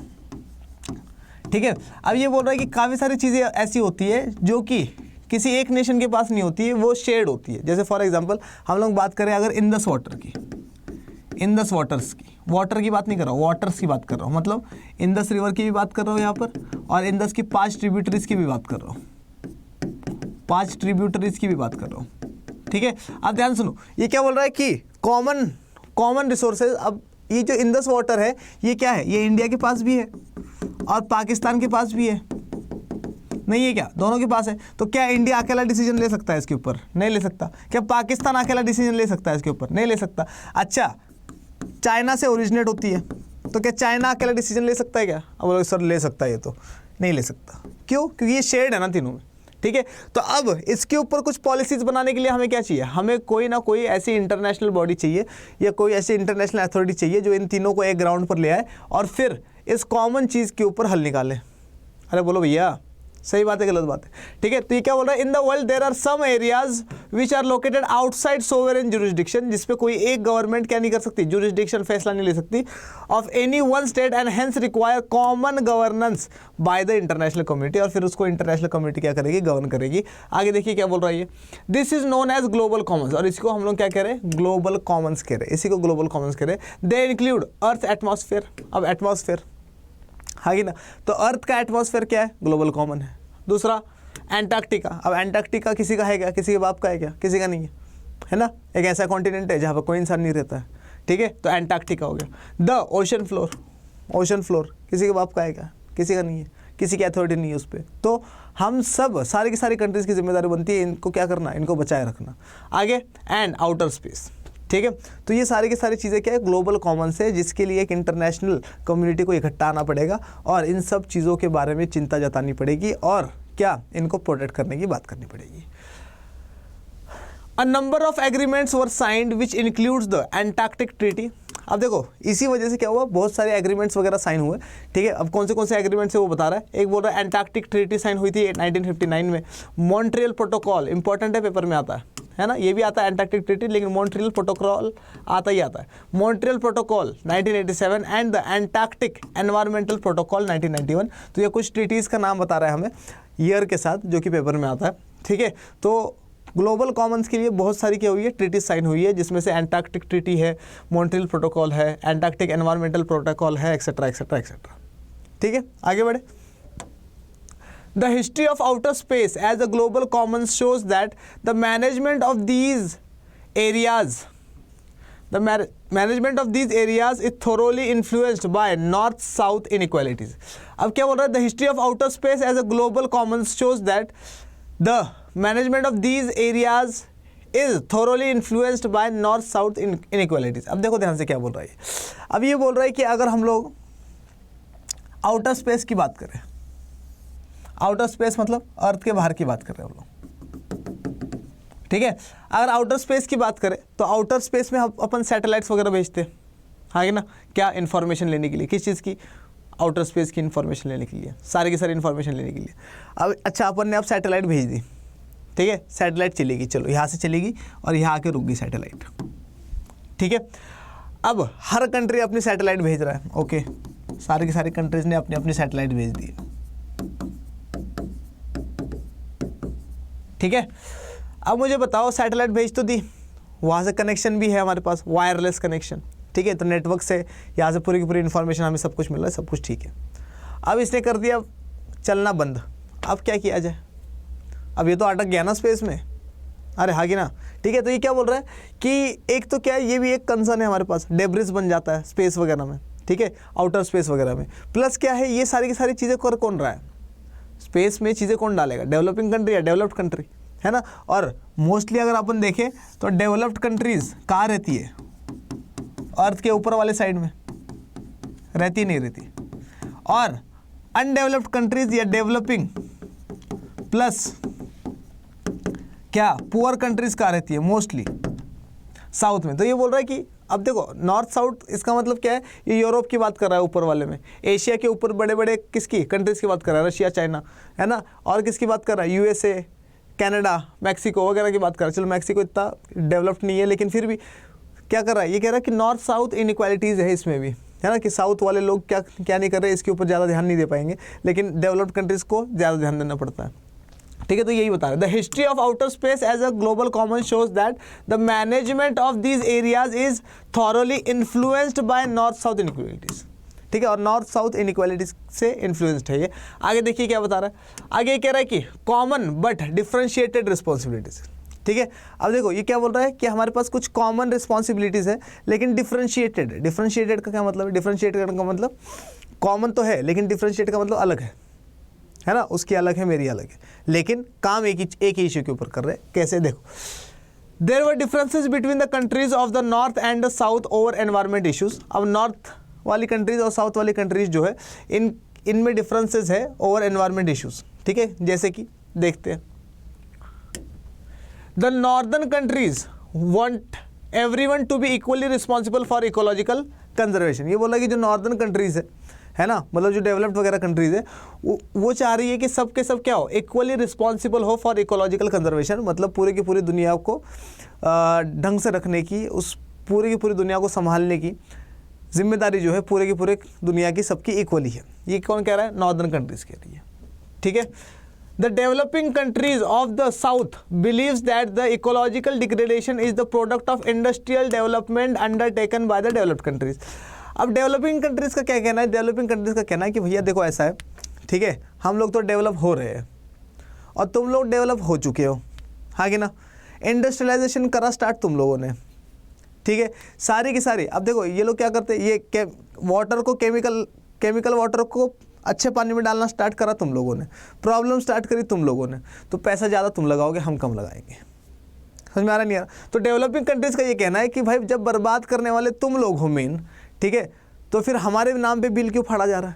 ठीक है, अब ये बोल रहा है कि काफ़ी सारी चीज़ें ऐसी होती है जो कि किसी एक नेशन के पास नहीं होती है, वो शेयर्ड होती है। जैसे फॉर एग्जांपल हम लोग बात करें अगर इंडस वाटर की, इंडस वाटर्स की, वाटर की बात नहीं कर रहा हूँ, वाटर्स की बात कर रहा हूँ, मतलब इंडस रिवर की भी बात कर रहा हूँ यहाँ पर, और इंडस की 5 ट्रिब्यूटरीज की भी बात कर रहा हूँ, 5 ट्रिब्यूटरीज की भी बात कर रहा हूँ। ठीक है, अब ध्यान सुनो, ये क्या बोल रहा है कि कॉमन रिसोर्सेज। अब ये जो इंडस वाटर है ये क्या है, ये इंडिया के पास भी है और पाकिस्तान के पास भी है, नहीं है क्या, दोनों के पास है। तो क्या इंडिया अकेला डिसीजन ले सकता है इसके ऊपर, नहीं ले सकता। क्या पाकिस्तान अकेला डिसीजन ले सकता है इसके ऊपर, नहीं ले सकता। अच्छा, चाइना से ओरिजिनेट होती है, तो क्या चाइना अकेला डिसीजन ले सकता है क्या, अब बोलो सर ले सकता है, ये तो नहीं ले सकता। क्यों, क्योंकि ये शेयर्ड है ना तीनों में। ठीक है, तो अब इसके ऊपर कुछ पॉलिसीज़ बनाने के लिए हमें क्या चाहिए, हमें कोई ना कोई ऐसी इंटरनेशनल बॉडी चाहिए या कोई ऐसी इंटरनेशनल अथॉरिटी चाहिए जो इन तीनों को एक ग्राउंड पर ले आए और फिर इस कॉमन चीज़ के ऊपर हल निकाले। अरे बोलो भैया, सही बात है गलत बात है। ठीक है, तो ये क्या बोल रहा है, in the world there are some areas which are located outside sovereign jurisdiction, जिसपे कोई एक गवर्नमेंट क्या नहीं कर सकती, जुरिस्डिक्शन फैसला नहीं ले सकती, of any one state and hence require common governance by the international community, और फिर उसको इंटरनेशनल कम्युनिटी क्या करेगी, गवर्न करेगी। आगे देखिए क्या बोल रहा है ये, this is known as global commons, और इसको हम लोग क्या कह रहे हैं, ग्लोबल कॉमन्स कह रहे हैं, इसी को ग्लोबल कॉमन्स कह रहे हैं। They include earth atmosphere. अब एटमॉस्फेयर हाँ कि ना, तो अर्थ का एटमॉस्फेयर क्या है, ग्लोबल कॉमन है। दूसरा एंटार्क्टिका। अब एंटार्क्टिका किसी का है क्या, किसी के बाप का है क्या, किसी का नहीं है ना, एक ऐसा कॉन्टिनेंट है जहाँ पर कोई इंसान नहीं रहता है। ठीक है, तो एंटार्क्टिका हो गया। The ocean floor, ocean floor किसी के बाप का है क्या, किसी का नहीं है, किसी की अथॉरिटी नहीं है उस पर। तो हम सब सारी की सारी कंट्रीज़ की जिम्मेदारी बनती है इनको क्या करना, इनको बचाए रखना। आगे एंड आउटर स्पेस। ठीक है, तो ये सारी की सारी चीज़ें क्या है, ग्लोबल कॉमन्स है, जिसके लिए एक इंटरनेशनल कम्युनिटी को इकट्ठा आना पड़ेगा और इन सब चीज़ों के बारे में चिंता जतानी पड़ेगी और क्या, इनको प्रोटेक्ट करने की बात करनी पड़ेगी। अ number of agreements were signed which includes the Antarctic treaty. अब देखो इसी वजह से क्या हुआ, बहुत सारे एग्रीमेंट्स वगैरह साइन हुए। ठीक है, अब कौन से एग्रीमेंट्स है वो बता रहा है। एक बोल रहा है एंटार्क्टिक ट्रीटी साइन हुई थी 1959 में। मॉन्ट्रियल प्रोटोकॉल इंपॉर्टेंट है, पेपर में आता है ना, ये भी आता है एंटार्क्टिक ट्रीटी, लेकिन मॉन्ट्रियल प्रोटोकॉल आता ही आता है। Montreal protocol 1987 and the Antarctic environmental protocol 1991। तो ये कुछ ट्रीटीज़ का नाम बता रहा है हमें ईयर के साथ, जो कि पेपर में आता है। ठीक है, तो ग्लोबल कॉमन्स के लिए बहुत सारी क्या हुई है, ट्रीटीज साइन हुई है, जिसमें से एंटार्क्टिक ट्रीटी है, मॉन्ट्रियल प्रोटोकॉल है, एंटार्क्टिक एनवायरमेंटल प्रोटोकॉल है, एक्सेट्रा एक्सेट्रा एक्सेट्रा। ठीक है, आगे बढ़े। The history of outer space as a global commons shows that the management of these areas is thoroughly influenced by north-south inequalities. अब क्या बोल रहा है? The history of outer space as a global commons shows that the management of these areas is thoroughly influenced by north-south inequalities. अब देखो ध्यान से क्या बोल रहा है. अब ये बोल रहा है कि अगर हम लोग आउटर स्पेस की बात करें, आउटर स्पेस मतलब अर्थ के बाहर की बात कर रहे हैं हम लोग, ठीक है. अगर आउटर स्पेस की बात करें तो आउटर स्पेस में हम अपन सैटेलाइट्स वगैरह भेजते हैं, हाँ ना, क्या इन्फॉर्मेशन लेने के लिए, किस चीज़ की, आउटर स्पेस की इन्फॉर्मेशन लेने के लिए, सारी की सारी इन्फॉर्मेशन लेने के लिए. अब अच्छा अपन ने अब सैटेलाइट भेज दी, ठीक है, सैटेलाइट चलेगी, चलो यहाँ से चलेगी और यहाँ आके रुक गई सैटेलाइट, ठीक है. अब हर कंट्री अपनी सैटेलाइट भेज रहा है, ओके, सारी की सारी कंट्रीज ने अपनी अपनी सैटेलाइट भेज दी, ठीक है. अब मुझे बताओ, सैटेलाइट भेज तो दी, वहाँ से कनेक्शन भी है हमारे पास, वायरलेस कनेक्शन, ठीक है, तो नेटवर्क से यहाँ से पूरी की पूरी इन्फॉर्मेशन हमें सब कुछ मिल रहा है, सब कुछ ठीक है. अब इसने कर दिया चलना बंद, अब क्या किया जाए? अब ये तो अटक गया ना स्पेस में, अरे हाँ कि ना, ठीक है. तो ये क्या बोल रहा है कि एक तो क्या है, ये भी एक कंसर्न है हमारे पास, डेब्रिस बन जाता है स्पेस वगैरह में, ठीक है, आउटर स्पेस वगैरह में. प्लस क्या है, ये सारी की सारी चीज़ें कर कौन रहा है? स्पेस में चीज़ें कौन डालेगा? डेवलपिंग कंट्री या डेवलप्ड कंट्री, है ना. और मोस्टली अगर अपन देखें तो डेवलप्ड कंट्रीज कहाँ रहती है? अर्थ के ऊपर वाले साइड में रहती, नहीं रहती. और अनडेवलप्ड कंट्रीज या डेवलपिंग प्लस क्या पुअर कंट्रीज कहाँ रहती है? मोस्टली साउथ में. तो ये बोल रहा है कि अब देखो नॉर्थ साउथ, इसका मतलब क्या है, ये यूरोप की बात कर रहा है ऊपर वाले में, एशिया के ऊपर बड़े बड़े किसकी कंट्रीज की बात कर रहा है? रशिया, चाइना, है ना. और किसकी बात कर रहा है? यूएसए, कनाडा, मैक्सिको वगैरह की बात कर रहा है. चलो मैक्सिको इतना डेवलप्ड नहीं है, लेकिन फिर भी क्या कर रहा है, ये कह रहा है कि नॉर्थ साउथ इनइक्वालिटीज़ है इसमें भी, है ना, कि साउथ वाले लोग क्या क्या नहीं कर रहे, इसके ऊपर ज़्यादा ध्यान नहीं दे पाएंगे, लेकिन डेवलप्ड कंट्रीज़ को ज़्यादा ध्यान देना पड़ता है, ठीक है. तो यही बता रहे, the history of outer space as a global common shows that the management of these areas is thoroughly influenced by north south inequalities, ठीक है, और नॉर्थ साउथ इनइक्वालिटीज से इन्फ्लुएंस्ड है ये. आगे देखिए क्या बता रहा है, आगे कह रहा है कि कॉमन बट डिफरेंशिएटेड रिस्पॉन्सिबिलिटीज, ठीक है. अब देखो ये क्या बोल रहा है कि हमारे पास कुछ कॉमन रिस्पॉन्सिबिलिटीज़ है, लेकिन डिफरेंशिएटेड. डिफरेंशिएटेड का क्या मतलब है? डिफरेंशिएटेड का मतलब कॉमन तो है, लेकिन डिफरेंशिएट का मतलब अलग है ना, उसकी अलग है, मेरी अलग है, लेकिन काम एक ही इशू के ऊपर कर रहे हैं. कैसे? देखो, there were differences between the countries of the north and the south over environment issues. अब नॉर्थ वाली कंट्रीज और साउथ वाली कंट्रीज जो है, इनमें डिफरेंसेस है ओवर एनवायरमेंट इश्यूज, ठीक है. जैसे कि देखते हैं, the northern countries want everyone to be equally responsible for ecological conservation. ये बोला कि जो नॉर्दर्न कंट्रीज है ना, मतलब जो डेवलप्ड वगैरह कंट्रीज है, वो चाह रही है कि सब के सब क्या हो, इक्वली रिस्पॉन्सिबल हो फॉर इकोलॉजिकल कंजर्वेशन, मतलब पूरे की पूरी दुनिया को ढंग से रखने की, उस पूरी की पूरी दुनिया को संभालने की जिम्मेदारी जो है पूरे की पूरे दुनिया की सबकी इक्वली है. ये कौन कह रहा है? नॉर्दर्न कंट्रीज कह रही है, ठीक है. The developing countries of the south believes that the ecological degradation is the product of industrial development undertaken by the developed countries. अब डेवलपिंग कंट्रीज का क्या कहना है? डेवलपिंग कंट्रीज का कहना है कि भैया देखो ऐसा है, ठीक है, हम लोग तो डेवलप हो रहे हैं और तुम लोग डेवलप हो चुके हो, हाँ कि ना. इंडस्ट्रियलाइजेशन करा स्टार्ट तुम लोगों ने, ठीक है, सारी की सारी. अब देखो ये लोग क्या करते हैं, ये वाटर को केमिकल वाटर को अच्छे पानी में डालना स्टार्ट करा तुम लोगों ने, प्रॉब्लम स्टार्ट करी तुम लोगों ने, तो पैसा ज़्यादा तुम लगाओगे, हम कम लगाएंगे. समझ में आ रहा नहीं आ रहा? तो डेवलपिंग कंट्रीज़ का ये कहना है कि भाई जब बर्बाद करने वाले तुम लोग हो मेन, ठीक है, तो फिर हमारे नाम पे बिल क्यों फाड़ा जा रहा है?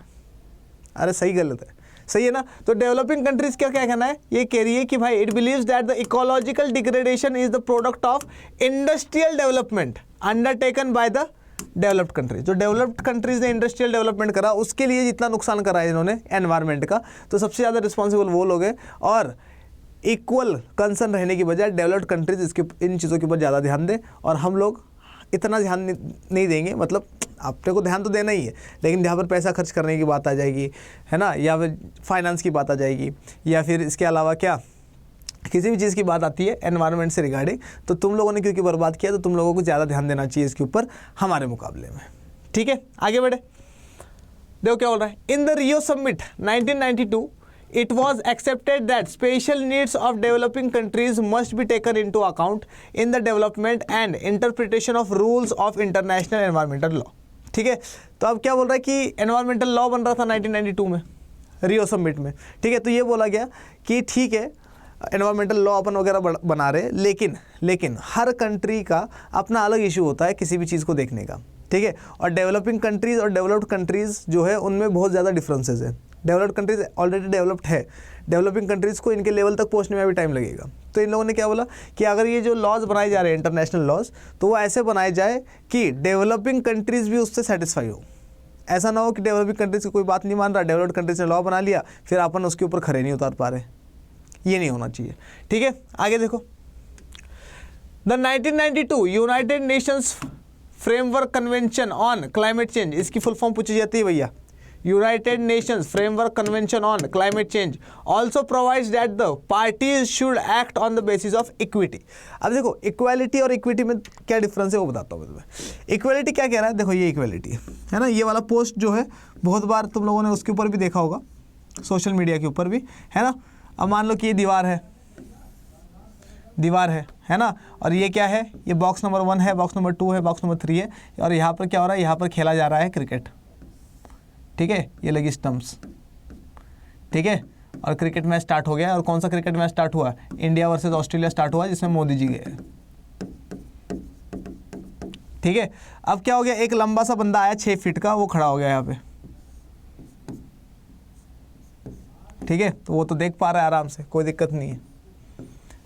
अरे सही गलत है, सही है ना. तो डेवलपिंग कंट्रीज क्या कहना है, ये कह रही है कि भाई it believes that the ecological degradation is the product of industrial development undertaken by the developed countries. जो डेवलप्ड कंट्रीज ने इंडस्ट्रियल डेवलपमेंट करा, उसके लिए जितना नुकसान करा है इन्होंने एनवायरनमेंट का, तो सबसे ज़्यादा रिस्पॉन्सिबल वो लोग हैं. और इक्वल कंसर्न रहने की बजाय डेवलप्ड कंट्रीज इन चीज़ों के ऊपर ज़्यादा ध्यान दें, और हम लोग इतना ध्यान नहीं देंगे. मतलब अपने को ध्यान तो देना ही है, लेकिन जहाँ पर पैसा खर्च करने की बात आ जाएगी, है ना, या फिर फाइनेंस की बात आ जाएगी, या फिर इसके अलावा क्या किसी भी चीज़ की बात आती है एनवायरनमेंट से रिगार्डिंग, तो तुम लोगों ने क्योंकि बर्बाद किया, तो तुम लोगों को ज़्यादा ध्यान देना चाहिए इसके ऊपर हमारे मुकाबले में, ठीक है. आगे बढ़े, देखो क्या बोल रहा है. In the Rio summit 1992 it was accepted that special needs of developing countries must be taken into account in the development and interpretation of rules of international environmental law। ठीक है, तो अब क्या बोल रहा है कि एनवायरमेंटल लॉ बन रहा था 1992 में रियो समिट में। ठीक है, तो ये बोला गया कि ठीक है एनवायरमेंटल लॉ अपन वगैरह बना रहे, लेकिन हर कंट्री का अपना अलग इशू होता है किसी भी चीज़ को देखने का। ठीक है, और डेवलपिंग कंट्रीज़ और डेवलप्ड कंट्रीज़ जो है उनमें बहुत ज़्यादा डिफरेंसेस है। डेवलप्ड कंट्रीज़ ऑलरेडी डेवलप्ड है, डेवलपिंग कंट्रीज़ को इनके लेवल तक पहुंचने में भी टाइम लगेगा। तो इन लोगों ने क्या बोला कि अगर ये जो लॉज बनाए जा रहे हैं इंटरनेशनल लॉज, तो वो ऐसे बनाए जाए कि डेवलपिंग कंट्रीज़ भी उससे सेटिस्फाई हो। ऐसा ना हो कि डेवलपिंग कंट्रीज़ की कोई बात नहीं मान रहा, डेवलप्ड कंट्रीज़ ने लॉ बना लिया, फिर अपन उसके ऊपर खड़े नहीं उतार पा रहे। ये नहीं होना चाहिए। ठीक है, आगे देखो, the 1992 United Nations framework convention on climate change, इसकी फुल फॉर्म पूछी जाती है भैया, United Nations framework convention on climate change also provides that the parties should act on the basis of equity. अब देखो इक्वालिटी और इक्विटी में क्या डिफरेंस है वो बताता हूँ मैं तुम्हें। इक्वालिटी क्या कह रहा है, देखो ये इक्वालिटी है ना, ये वाला पोस्ट जो है बहुत बार तुम लोगों ने उसके ऊपर भी देखा होगा, सोशल मीडिया के ऊपर भी, है ना। अब मान लो कि ये दीवार है ना, और ये क्या है, ये बॉक्स नंबर 1 है, बॉक्स नंबर 2 है, बॉक्स नंबर 3 है, और यहाँ पर क्या हो रहा है, यहाँ पर खेला जा रहा है क्रिकेट। ठीक है, ये लगी स्टंप्स। ठीक है, और क्रिकेट मैच स्टार्ट हो गया। और कौन सा क्रिकेट मैच स्टार्ट हुआ, इंडिया वर्सेस ऑस्ट्रेलिया स्टार्ट हुआ, जिसमें मोदी जी गए। ठीक है, अब क्या हो गया, एक लंबा सा बंदा आया 6 फीट का, वो खड़ा हो गया यहाँ पे। ठीक है, तो वो तो देख पा रहा है आराम से, कोई दिक्कत नहीं है।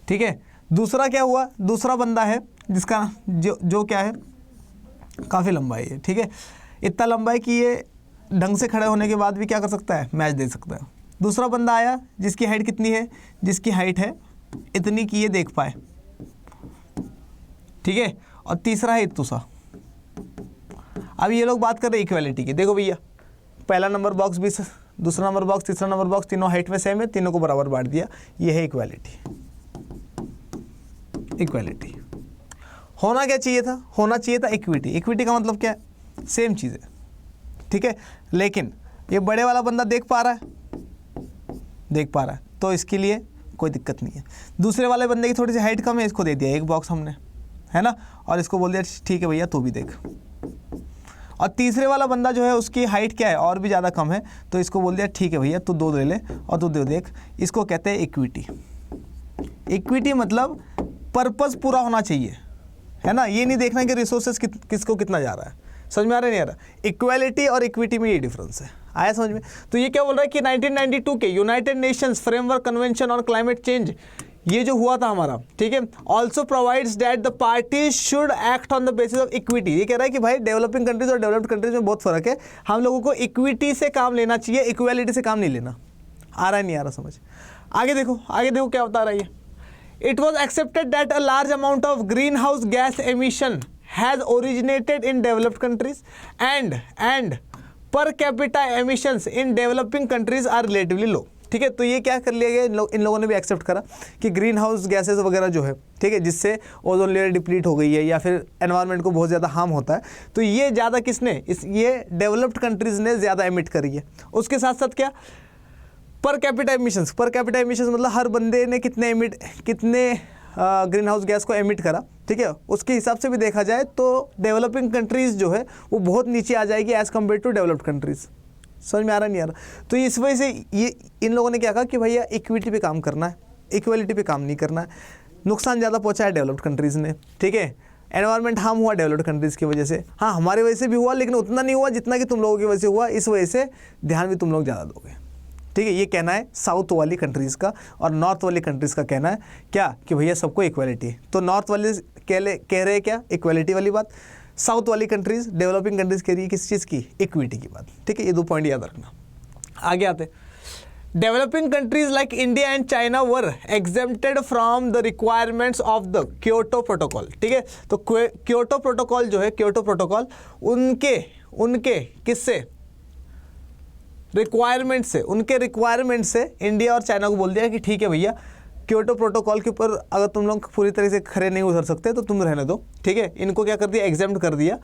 ठीक है, दूसरा क्या हुआ, दूसरा बंदा है जिसका जो क्या है, काफ़ी लंबा है ये। ठीक है, इतना लंबा है कि ये ढंग से खड़े होने के बाद भी क्या कर सकता है, मैच दे सकता है। दूसरा बंदा आया जिसकी हाइट कितनी है, जिसकी हाइट है इतनी कि ये देख पाए। ठीक है, और तीसरा है इतू सा। अब ये लोग बात कर रहे हैं इक्वालिटी की। देखो भैया, पहला नंबर बॉक्स भी, दूसरा नंबर बॉक्स, तीसरा नंबर बॉक्स, तीनों हाइट में सेम है, तीनों को बराबर बांट दिया। ये है इक्वालिटी। इक्वालिटी होना क्या चाहिए था, होना चाहिए था इक्विटी। इक्विटी का मतलब क्या है, सेम चीज़ है। ठीक है, लेकिन ये बड़े वाला बंदा देख पा रहा है, तो इसके लिए कोई दिक्कत नहीं है। दूसरे वाले बंदे की थोड़ी सी हाइट कम है, इसको दे दिया एक बॉक्स हमने, है ना, और इसको बोल दिया ठीक है भैया तू भी देख। और तीसरे वाला बंदा जो है उसकी हाइट क्या है, और भी ज़्यादा कम है, तो इसको बोल दिया ठीक है भैया तू 2 ले ले और तू देख। इसको कहते हैं इक्विटी। इक्विटी मतलब पर्पस पूरा होना चाहिए, है ना, ये नहीं देखना कि रिसोर्सेज किसको कितना जा रहा है। समझ में आ रहा है नहीं आ रहा, इक्वालिटी और इक्विटी में ये डिफरेंस है। आया समझ में। तो ये क्या बोल रहा है कि 1992 के United Nations framework convention on climate change, ये जो हुआ था हमारा, ठीक है, also provides that the parties should act on the basis of equity. ये कह रहा है कि भाई डेवलपिंग कंट्रीज और डेवलप्ड कंट्रीज में बहुत फर्क है, हम लोगों को इक्विटी से काम लेना चाहिए, इक्वालिटी से काम नहीं लेना। आ रहा है नहीं आ रहा समझ। आगे देखो क्या बता रहा है ये। It was accepted that a large amount of green house gas emission has originated in developed countries and per capita emissions in developing countries are relatively low। ठीक है, तो ये क्या कर लिया गया, इन लोगों ने भी एक्सेप्ट करा कि ग्रीन हाउस गैसेज वगैरह जो है, ठीक है, जिससे ओजोन लेयर डिप्लीट हो गई है या फिर एनवायरनमेंट को बहुत ज़्यादा हार्म होता है, तो ये ज़्यादा किसने, ये डेवलप्ड कंट्रीज़ ने ज़्यादा एमिट करी है। उसके साथ साथ क्या, पर कैपिटा एमिशंस मतलब हर बंदे ने कितने ग्रीन हाउस गैस को एमिट करा। ठीक है, उसके हिसाब से भी देखा जाए तो डेवलपिंग कंट्रीज़ जो है वो बहुत नीचे आ जाएगी as compared to developed countries. समझ में आ रहा नहीं आ रहा। तो इस वजह से ये इन लोगों ने क्या कहा कि भैया इक्विटी पे काम करना है, इक्वलिटी पे काम नहीं करना है। नुकसान ज़्यादा पहुंचाया डेवलप्ड कंट्रीज़ ने। ठीक है, एनवायरनमेंट हार्म हुआ डेवलप्ड कंट्रीज़ की वजह से। हाँ, हमारी वजह से भी हुआ, लेकिन उतना नहीं हुआ जितना कि तुम लोगों की वजह से हुआ। इस वजह से ध्यान भी तुम लोग ज़्यादा दोगे। ठीक है, ये कहना है साउथ वाली कंट्रीज़ का, और नॉर्थ वाली कंट्रीज़ का कहना है क्या कि भैया सबको इक्वलिटी। तो नॉर्थ वाले कह रहे हैं क्या, इक्वलिटी वाली बात। साउथ वाली कंट्रीज़, डेवलपिंग कंट्रीज़ कह रही है किस चीज़ की, इक्विटी की बात। ठीक है, ये 2 पॉइंट याद रखना। आगे आते, developing countries like India and China were exempted from the requirements of the Kyoto protocol. ठीक है, तो क्योटो प्रोटोकॉल जो है, क्योटो प्रोटोकॉल उनके किससे, उनके रिक्वायरमेंट से इंडिया और चाइना को बोल दिया कि ठीक है भैया, क्योटो प्रोटोकॉल के ऊपर अगर तुम लोग पूरी तरह से खड़े नहीं उतर सकते तो तुम रहने दो। ठीक है, इनको क्या कर दिया, एग्जेम्प्ट कर दिया,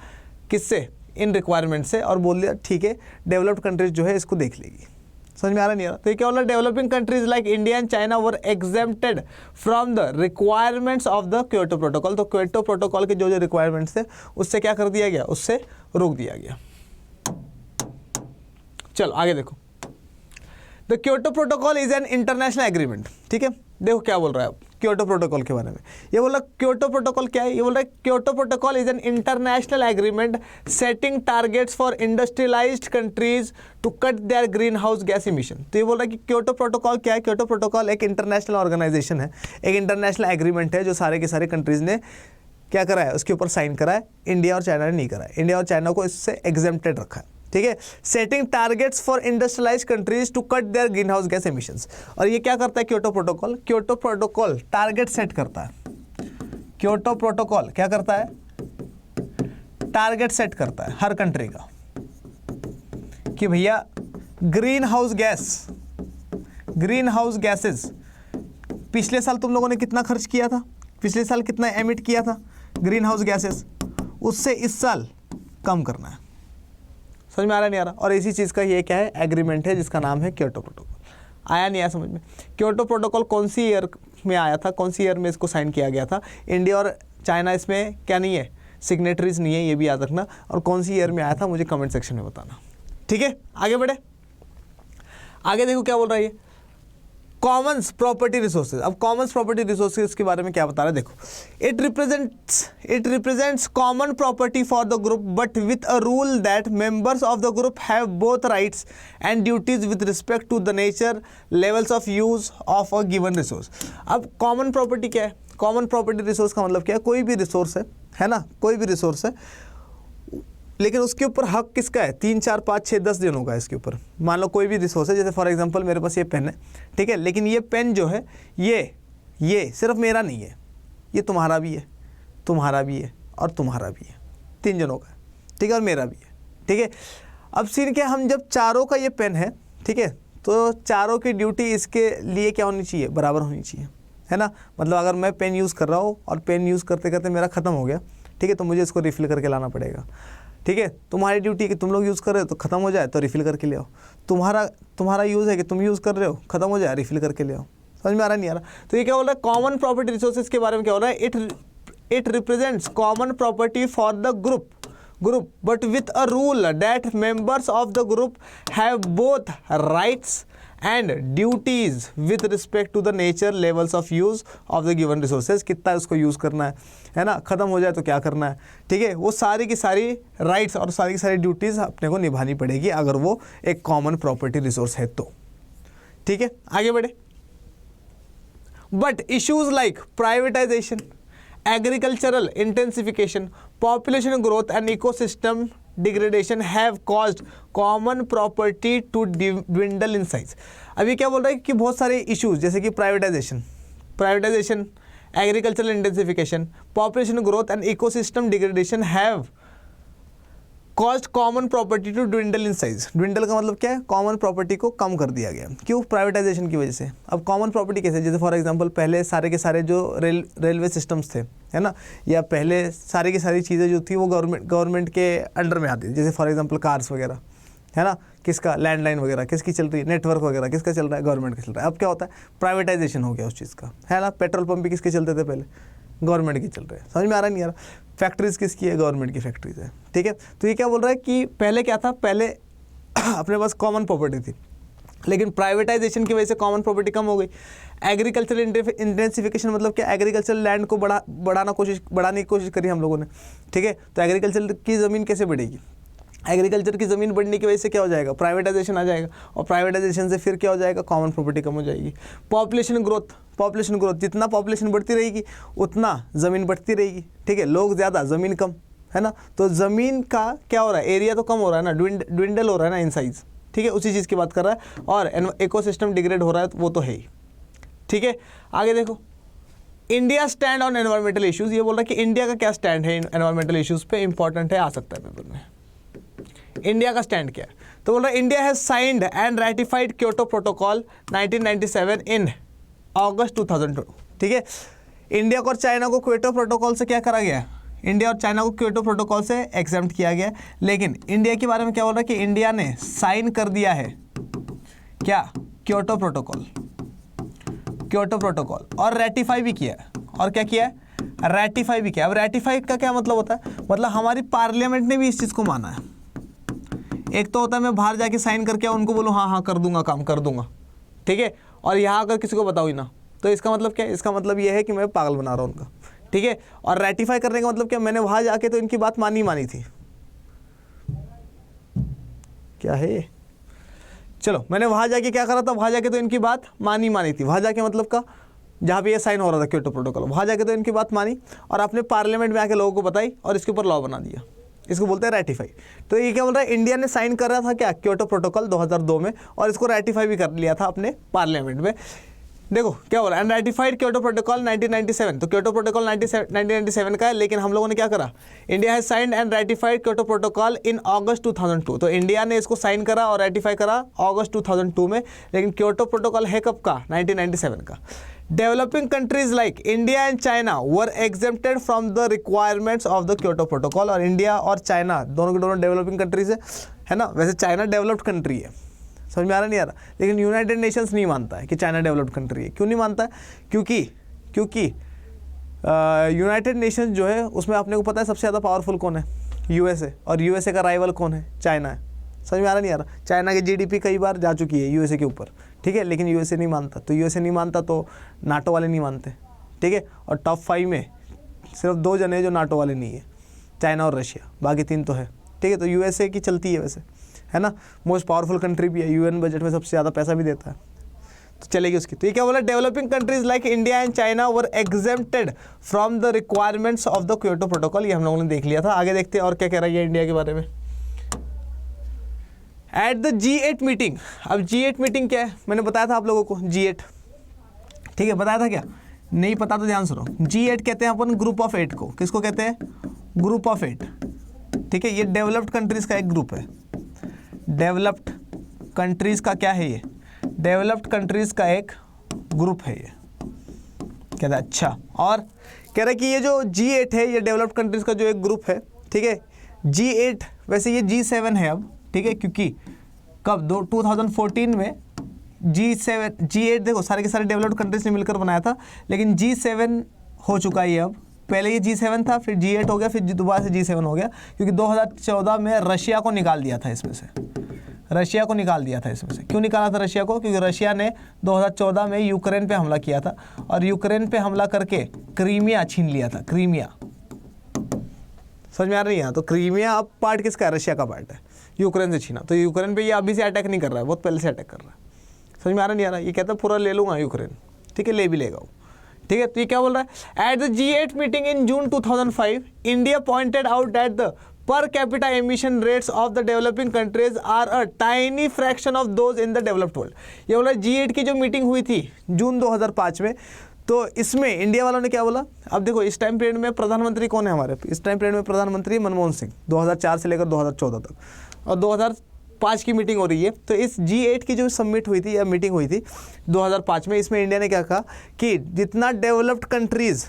किससे, इन रिक्वायरमेंट से, और बोल दिया ठीक है डेवलप्ड कंट्रीज जो है इसको देख लेगी। समझ में आ रहा नहीं आ रहा? तो ये क्या बोला, developing countries like India and China were exempted from the requirements of the Kyoto protocol. तो क्योटो प्रोटोकॉल के जो जो रिक्वायरमेंट्स थे उससे क्या कर दिया गया, उससे रोक दिया गया। चलो आगे देखो, the Kyoto protocol is an international agreement. ठीक है, देखो क्या बोल रहा है क्योटो प्रोटोकॉल के बारे में। ये बोल रहा है क्योटो प्रोटोकॉल क्या है, ये बोल रहा है Kyoto protocol is an international agreement setting targets for industrialised countries to cut their green house gas emission. तो ये बोल रहा है कि क्योटो प्रोटोकॉल क्या है, क्योटो प्रोटोकॉल एक इंटरनेशनल ऑर्गेनाइजेशन है, एक इंटरनेशनल एग्रीमेंट है जो सारे के सारे कंट्रीज ने क्या करा है, उसके ऊपर साइन करा है। इंडिया और चाइना ने नहीं करा है, इंडिया और चाइना को इससे एग्जेम्प्टेड रखा है। ठीक है, setting targets for industrialised countries to cut their green house gas emissions. और ये क्या करता है Kyoto protocol, Kyoto protocol target set करता है। क्योटो प्रोटोकॉल क्या करता है, टारगेट सेट करता है हर कंट्री का कि भैया ग्रीन हाउस गैसेस पिछले साल तुम लोगों ने कितना खर्च किया था, पिछले साल कितना एमिट किया था ग्रीन हाउस गैसेस, उससे इस साल कम करना है। समझ में आ रहा नहीं आ रहा? और इसी चीज़ का ये क्या है, एग्रीमेंट है जिसका नाम है क्योटो प्रोटोकॉल। आया नहीं आया समझ में? क्योटो प्रोटोकॉल कौन सी ईयर में आया था, कौन सी ईयर में इसको साइन किया गया था? इंडिया और चाइना इसमें क्या नहीं है, सिग्नेटरीज नहीं है, ये भी याद रखना। और कौन सी ईयर में आया था मुझे कमेंट सेक्शन में बताना। ठीक है, आगे बढ़े। आगे देखो क्या बोल रहा है ये, कॉमन्स प्रॉपर्टी रिसोर्सेज। अब कॉमन्स प्रॉपर्टी रिसोर्सेज के बारे में क्या बता रहा है, देखो, it represents common property for the group but with a rule that members of the group have both rights and duties with respect to the nature, levels of use of a given resource. अब common property क्या है, common property resource का मतलब क्या है, कोई भी resource है ना, कोई भी रिसोर्स है, लेकिन उसके ऊपर हक किसका है, 3, 4, 5, 6, 10 जनों का है इसके ऊपर। मान लो कोई भी रिसोर्स है, जैसे फॉर एग्जांपल मेरे पास ये पेन है, ठीक है, लेकिन ये पेन जो है ये सिर्फ मेरा नहीं है, ये तुम्हारा भी है, तुम्हारा भी है और तुम्हारा भी है, 3 जनों का है। ठीक है, और मेरा भी है। ठीक है, अब सीन क्या, हम जब चारों का ये पेन है, ठीक है, तो चारों की ड्यूटी इसके लिए क्या होनी चाहिए, बराबर होनी चाहिए, है ना। मतलब अगर मैं पेन यूज़ कर रहा हूँ और पेन यूज़ करते करते मेरा ख़त्म हो गया, ठीक है, तो मुझे इसको रिफ़िल करके लाना पड़ेगा। ठीक है, तुम्हारी ड्यूटी कि तुम लोग यूज़ कर रहे हो तो ख़त्म हो जाए तो रिफ़िल करके ले आओ, तुम्हारा यूज़ है कि तुम यूज़ कर रहे हो, ख़त्म हो जाए रिफ़िल करके ले आओ। समझ में आ रहा नहीं आ रहा? तो ये क्या बोल रहा है, कॉमन प्रॉपर्टी रिसोर्सेज के बारे में क्या हो रहा है, it represents common property for the group but with a rule that members of the group have both rights and duties with respect to the nature, levels of use of the given resources, कितना उसको use करना है ना, ख़त्म हो जाए तो क्या करना है। ठीक है, वो सारी की सारी राइट्स और सारी की सारी ड्यूटीज़ अपने को निभानी पड़ेगी अगर वो एक कॉमन प्रॉपर्टी रिसोर्स है तो। ठीक है, आगे बढ़े। But issues like privatisation, agricultural intensification, population growth and ecosystem degradation have caused common property to dwindle in size। अभी क्या बोल रहा है कि बहुत सारे इश्यूज जैसे कि privatisation, agricultural intensification, population growth and ecosystem degradation have cost common property to dwindle in size. Dwindle का मतलब क्या है, कॉमन प्रॉपर्टी को कम कर दिया गया। क्यों, प्राइवेटाइजेशन की वजह से। अब कॉमन प्रॉपर्टी कैसे, जैसे फॉर एग्जांपल पहले सारे के सारे जो रेलवे सिस्टम्स थे, है ना, या पहले सारी की सारी चीज़ें जो थी वो गवर्नमेंट के अंडर में आती थी। जैसे फॉर एग्जांपल कार्स वगैरह, है ना, किसका, लैंडलाइन वगैरह किसकी चल रही है, नेटवर्क वगैरह किसका चल रहा है, गवर्नमेंट का चल रहा है। अब क्या होता है, प्राइवेटाइजेशन हो गया उस चीज़ का, है ना। पेट्रोल पंप भी किसके चलते थे पहले, गवर्नमेंट की चल रहे हैं। समझ में आ रहा नहीं आ रहा? फैक्ट्रीज किसकी है, गवर्नमेंट की फैक्ट्रीज है। ठीक है, तो ये क्या बोल रहा है कि पहले क्या था, पहले अपने पास कॉमन प्रॉपर्टी थी, लेकिन प्राइवेटाइजेशन की वजह से कॉमन प्रॉपर्टी कम हो गई। एग्रीकल्चर इंटेंसिफिकेशन मतलब क्या, एग्रीकल्चर लैंड को बढ़ाने की कोशिश करी हम लोगों ने। ठीक है, तो एग्रीकल्चर की ज़मीन कैसे बढ़ेगी, एग्रीकल्चर की ज़मीन बढ़ने की वजह से क्या हो जाएगा, प्राइवेटाइजेशन आ जाएगा, और प्राइवेटाइजेशन से फिर क्या हो जाएगा, कॉमन प्रॉपर्टी कम हो जाएगी। पॉपुलेशन ग्रोथ, जितना पॉपुलेशन बढ़ती रहेगी उतना ज़मीन बढ़ती रहेगी। ठीक है, लोग ज़्यादा ज़मीन कम, है ना, तो ज़मीन का क्या हो रहा है, एरिया तो कम हो रहा है ना, ड्विंडल हो रहा है ना इन साइज़। ठीक है, उसी चीज़ की बात कर रहा है, और इकोसिस्टम डिग्रेड हो रहा है, वो तो है ही। ठीक है, आगे देखो, India stand on environmental issues. ये बोल रहा है कि इंडिया का क्या स्टैंड है एनवायरमेंटल इश्यूज़ पे, इंपॉर्टेंट है, आ सकता है पेपर में। इंडिया का स्टैंड क्या है, तो बोल रहा है India has signed and ratified Kyoto protocol 1997 in August 2002। ठीक है, इंडिया और चाइना को क्योटो प्रोटोकॉल से क्या करा गया, इंडिया और चाइना को क्योटो प्रोटोकॉल से एग्जेम्प्ट किया गया। लेकिन इंडिया के बारे में क्या बोल रहा है कि इंडिया ने साइन कर दिया है क्या, क्योटो प्रोटोकॉल, क्योटो प्रोटोकॉल, और रेटिफाई भी किया है। और क्या किया है, रेटिफाई भी किया। अब रेटिफाई का क्या मतलब होता है, मतलब हमारी पार्लियामेंट ने भी इस चीज़ को माना है। एक तो होता है मैं बाहर जाके साइन करके उनको बोलूँ हाँ हाँ कर दूंगा, काम कर दूंगा, ठीक है, और यहाँ अगर किसी को बताओ ही ना, तो इसका मतलब क्या है, इसका मतलब ये है कि मैं पागल बना रहा हूँ उनका, ठीक है। और रेटिफाई करने का मतलब क्या, मैंने वहाँ जाके तो इनकी बात मानी थी, क्या है, चलो मैंने वहाँ जाके क्या करा था, वहाँ जाके तो इनकी बात मानी थी, वहाँ जाके मतलब का जहाँ पे ये साइन हो रहा था क्योटो प्रोटोकॉल, वहाँ जाके तो इनकी बात मानी और अपने पार्लियामेंट में आके लोगों को बताई और इसके ऊपर लॉ बना दिया, इसको बोलते हैं रेटिफाई। तो ये क्या बोल रहा है, इंडिया ने साइन कर रहा था क्या, क्योटो प्रोटोकॉल 2002 में, और इसको रेटिफाई भी कर लिया था अपने पार्लियामेंट में। देखो क्या बोला, एंड रेटिफाइड क्योटो प्रोटोकॉल 1997, तो क्योटो प्रोटोकॉल 1997 का है, लेकिन हम लोगों ने क्या करा, India has signed and ratified Kyoto protocol in August 2002, तो इंडिया ने इसको साइन करा और रेटिफाई करा अगस्त 2002 में, लेकिन क्योटो प्रोटोकॉल है कब का, 1997 का। Developing countries like India and China were exempted from the requirements of the Kyoto protocol, और इंडिया और चाइना दोनों के दोनों डेवलपिंग कंट्रीज है ना, वैसे चाइना डेवलप्ड कंट्री है, समझ में आ रहा नहीं आ रहा, लेकिन यूनाइटेड नेशंस नहीं मानता है कि चाइना डेवलप्ड कंट्री है। क्यों नहीं मानता है, क्योंकि यूनाइटेड नेशंस जो है उसमें आपने को पता है सबसे ज़्यादा पावरफुल कौन है, यूएसए, और यूएसए का राइवल कौन है, चाइना है। समझ में आ रहा नहीं आ रहा, चाइना की जीडीपी कई बार जा चुकी है यूएसए के ऊपर, ठीक है, लेकिन यूएसए नहीं मानता, तो यूएसए नहीं मानता तो नाटो वाले नहीं मानते, ठीक है, और टॉप 5 में सिर्फ 2 जने जो नाटो वाले नहीं है, चाइना और रशिया, बाकी 3 तो है, ठीक है। तो यूएसए की चलती है वैसे, है ना, मोस्ट पावरफुल कंट्री भी है, यूएन बजट में सबसे ज़्यादा पैसा भी देता है, तो चलेगी उसकी। तो ये क्या बोला, developing countries like India and China were exempted from the requirements of the Kyoto protocol, ये हम लोगों ने देख लिया था। आगे देखते हैं और क्या कह रहा है इंडिया के बारे में। एट द G8 मीटिंग, अब G8 मीटिंग क्या है, मैंने बताया था आप लोगों को G8, ठीक है, बताया था क्या, नहीं पता तो ध्यान सुनो। G8 कहते हैं अपन ग्रुप ऑफ 8 को, किसको कहते हैं, ग्रुप ऑफ 8, ठीक है, ये डेवलप्ड कंट्रीज का एक ग्रुप है। डेवलप्ड कंट्रीज का क्या है, ये डेवलप्ड कंट्रीज का एक ग्रुप है, ये कहता है। अच्छा, और कह रहा है कि ये जो G8 है ये डेवलप्ड कंट्रीज का जो एक ग्रुप है, ठीक है। G8 वैसे ये G7 है अब, ठीक है, क्योंकि कब 2014 में G8 देखो सारे के सारे डेवलप्ड कंट्रीज ने मिलकर बनाया था, लेकिन G7 हो चुका है ये अब। पहले ये G7 था, फिर G8 हो गया, फिर दोबारा से G7 हो गया, क्योंकि 2014 में रशिया को निकाल दिया था इसमें से, रशिया को निकाल दिया था इसमें से। क्यों निकाला था रशिया को, क्योंकि रशिया ने 2014 में यूक्रेन पे हमला किया था, और यूक्रेन पे हमला करके क्रीमिया छीन लिया था, क्रीमिया, समझ में आ रही है। तो क्रीमिया अब पार्ट किसका है, रशिया का पार्ट है, यूक्रेन से छीना, तो यूक्रेन पे ये अभी से अटैक नहीं कर रहा है, बहुत पहले से अटैक कर रहा है, समझ में आ रहा नहीं आ रहा, ये कहता है पूरा ले लूँगा यूक्रेन, ठीक है, ले भी लेगा वो, ठीक है। तो ये क्या बोल रहा है, at the G8 meeting in June 2005 India pointed out that the per capita emission rates of the developing countries are a tiny fraction of those in the developed world. ये बोला G8 की जो मीटिंग हुई थी जून 2005 में, तो इसमें India वालों ने क्या बोला, अब देखो इस टाइम पीरियड में प्रधानमंत्री कौन है हमारे, इस टाइम पीरियड में प्रधानमंत्री मनमोहन सिंह 2004 से लेकर 2014 तक, और 2005 की मीटिंग हो रही है। तो इस G8 की जो समिट हुई थी या मीटिंग हुई थी 2005 में, इसमें इंडिया ने क्या कहा कि जितना developed countries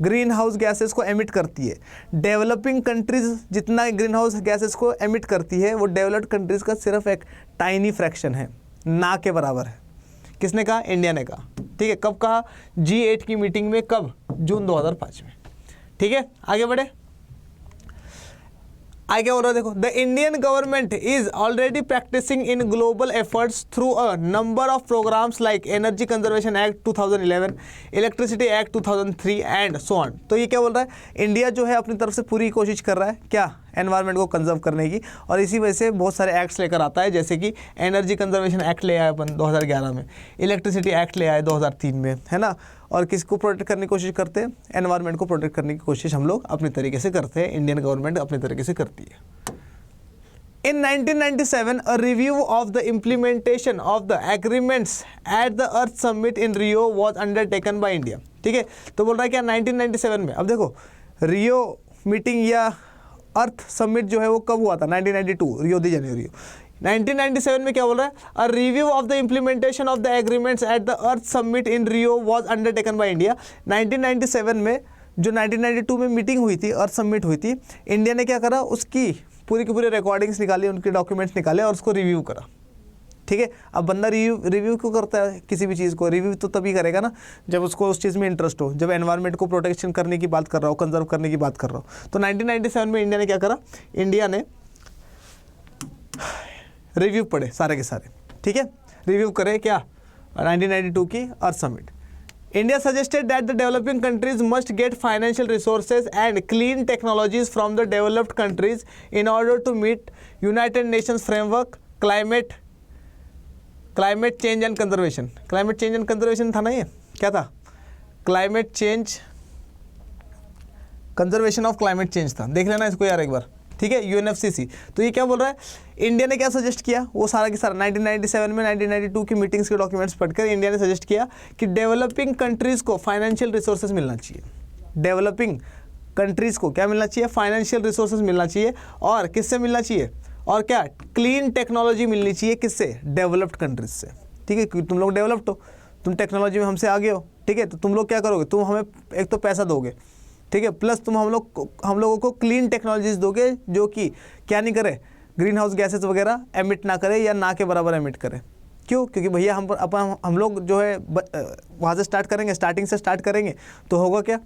green house gases को एमिट करती है, डेवलपिंग कंट्रीज जितना ग्रीन हाउस गैसेस को एमिट करती है, वो डेवलप्ड कंट्रीज का सिर्फ एक टाइनी फ्रैक्शन है, ना के बराबर है। किसने कहा, इंडिया ने कहा, ठीक है। कब कहा, G8 की मीटिंग में, कब, जून 2005 में, ठीक है। आगे बढ़े, आगे क्या हो रहा है देखो, the Indian government is already practising in global efforts through a number of programmes like energy conservation act 2011, electricity act 2003 and so on. तो ये क्या बोल रहा है, इंडिया जो है अपनी तरफ से पूरी कोशिश कर रहा है क्या, एनवायरनमेंट को कंजर्व करने की, और इसी वजह से बहुत सारे एक्ट्स लेकर आता है, जैसे कि एनर्जी कंजर्वेशन एक्ट ले आए अपन 2011 में, इलेक्ट्रिसिटी एक्ट ले आए 2003 में, है ना, और किसको प्रोटेक्ट करने की कोशिश करते हैं, एनवायरनमेंट को प्रोटेक्ट करने की कोशिश हम लोग अपने तरीके से करते हैं, इंडियन गवर्नमेंट अपने तरीके से करती है। In 1997, a review of the implementation of the agreements at the Earth Summit in Rio was undertaken by India, ठीक है। तो बोल रहा है क्या, 1997 में, अब देखो रियो मीटिंग या अर्थ समिट जो है वो कब हुआ था, 1992 रियो दी जेनेरियो। 1997 में क्या बोल रहा है, a review of the implementation of the agreements at the earth summit in Rio was undertaken by India. 1997 में जो 1992 में मीटिंग हुई थी, अर्थ समिट हुई थी, इंडिया ने क्या करा, उसकी पूरी की पूरी रिकॉर्डिंग्स निकाली, उनके डॉक्यूमेंट्स निकाले और उसको रिव्यू करा, ठीक है। अब बंदा रिव्यू क्यों करता है किसी भी चीज़ को? रिव्यू तो तभी करेगा ना जब उसको उस चीज़ में इंटरेस्ट हो, जब एनवायरनमेंट को प्रोटेक्शन करने की बात कर रहा हो, कंजर्व करने की बात कर रहा हो। तो 1997 में इंडिया ने क्या करा? इंडिया ने रिव्यू पढ़े सारे के सारे, ठीक है, रिव्यू करे क्या 1992 की अर्थ summit. India suggested that the developing countries must get financial resources and clean technologies from the developed countries in order to meet United Nations framework climate change and conservation। climate change and conservation था ना, ये क्या था? climate change conservation of climate change था। देख लेना इसको यार एक बार, ठीक है, UNFCCC। तो ये क्या बोल रहा है? इंडिया ने क्या सजेस्ट किया? वो सारा की सारा 1997 में 1992 की मीटिंग्स के डॉक्यूमेंट्स पढ़कर इंडिया ने सजेस्ट किया कि डेवलपिंग कंट्रीज़ को फाइनेंशियल रिसोर्सेज मिलना चाहिए। डेवलपिंग कंट्रीज़ को क्या मिलना चाहिए? फाइनेंशियल रिसोर्सेज मिलना चाहिए। और किससे मिलना चाहिए? और क्या? क्लीन टेक्नोलॉजी मिलनी चाहिए। किससे? डेवलप्ड कंट्रीज से, ठीक है, क्योंकि तुम लोग डेवलप्ड हो, तुम टेक्नोलॉजी में हमसे आगे हो, ठीक है। तो तुम लोग क्या करोगे? तुम हमें एक तो पैसा दोगे, ठीक है, प्लस तुम हम लोगों को क्लीन टेक्नोलॉजीज दोगे जो कि क्या नहीं करे? ग्रीन हाउस गैसेस वगैरह एमिट ना करे या ना के बराबर एमिट करे। क्यों? क्योंकि भैया हम लोग जो है वहाँ से स्टार्ट करेंगे, स्टार्टिंग से स्टार्ट करेंगे तो होगा क्या?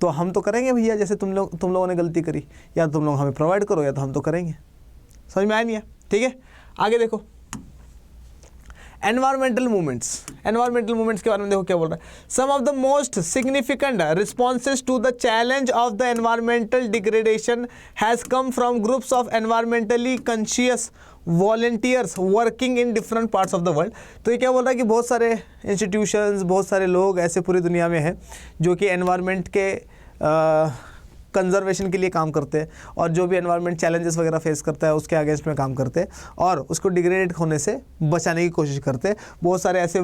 तो हम तो करेंगे भैया जैसे तुम लोगों ने गलती करी, या तुम लोग हमें प्रोवाइड करो या तो हम तो करेंगे। समझ में आया नहीं है? ठीक है, आगे देखो एनवायरमेंटल मूवमेंट्स के बारे में देखो क्या बोल रहा है। Some of the most significant responses to the challenge of the environmental degradation has come from groups of environmentally conscious volunteers working in different parts of the world. तो ये क्या बोल रहा है कि बहुत सारे इंस्टीट्यूशंस, बहुत सारे लोग ऐसे पूरी दुनिया में हैं जो कि एनवायरमेंट के कंजर्वेशन के लिए काम करते हैं और जो भी एनवायरमेंट चैलेंजेस वगैरह फेस करता है उसके अगेंस्ट में काम करते हैं और उसको डिग्रेडेड होने से बचाने की कोशिश करते हैं। बहुत सारे ऐसे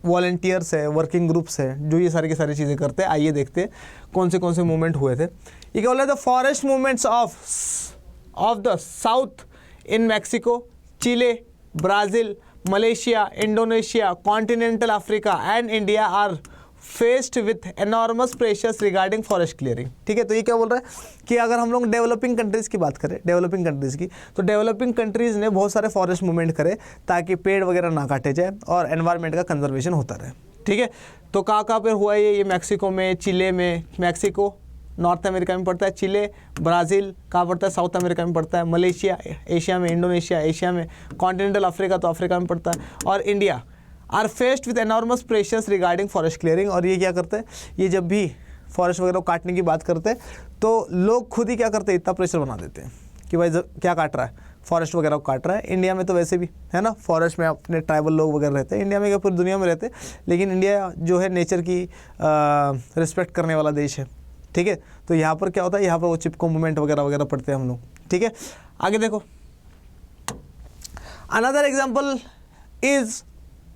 वॉलंटियर्स है, वर्किंग ग्रुप्स है जो ये सारी की सारी चीज़ें करते हैं। आइए देखते हैं कौन से मूवमेंट हुए थे। ये क्या बोल रहा है? The forest movements of the south in Mexico, Chile, Brazil, Malaysia, Indonesia, continental Africa and India are faced with enormous pressures regarding forest clearing. ठीक है, तो ये क्या बोल रहा है कि अगर हम लोग डेवलपिंग कंट्रीज़ की बात करें, डेवलपिंग कंट्रीज़ की, तो डेवलपिंग कंट्रीज़ ने बहुत सारे फॉरेस्ट मूवमेंट करे ताकि पेड़ वगैरह ना काटे जाए और एनवायरनमेंट का कंजर्वेशन होता रहे। ठीक है, तो कहाँ पे हुआ ये मैक्सिको में, चिले में, मैक्सिको नॉर्थ अमेरिका में पड़ता है, चिले ब्राज़ील कहाँ पड़ता है? साउथ अमेरिका में पड़ता है, मलेशिया एशिया में, इंडोनेशिया एशिया में, कॉन्टिनेंटल अफ्रीका तो अफ्रीका में पड़ता है, और India are faced with enormous pressures regarding forest clearing. और ये क्या करते हैं? ये जब भी फॉरेस्ट वगैरह को काटने की बात करते हैं तो लोग खुद ही क्या करते हैं? इतना प्रेशर बना देते हैं कि भाई क्या काट रहा है? फॉरेस्ट वगैरह को काट रहा है। इंडिया में तो वैसे भी है ना, फॉरेस्ट में अपने ट्राइबल लोग वगैरह रहते हैं, इंडिया में क्या पूरी दुनिया में रहते हैं, लेकिन इंडिया जो है नेचर की रिस्पेक्ट करने वाला देश है। ठीक है, तो यहाँ पर क्या होता है? यहाँ पर वो चिपको मूवमेंट वगैरह वगैरह पढ़ते हैं हम लोग। ठीक है, आगे देखो another example is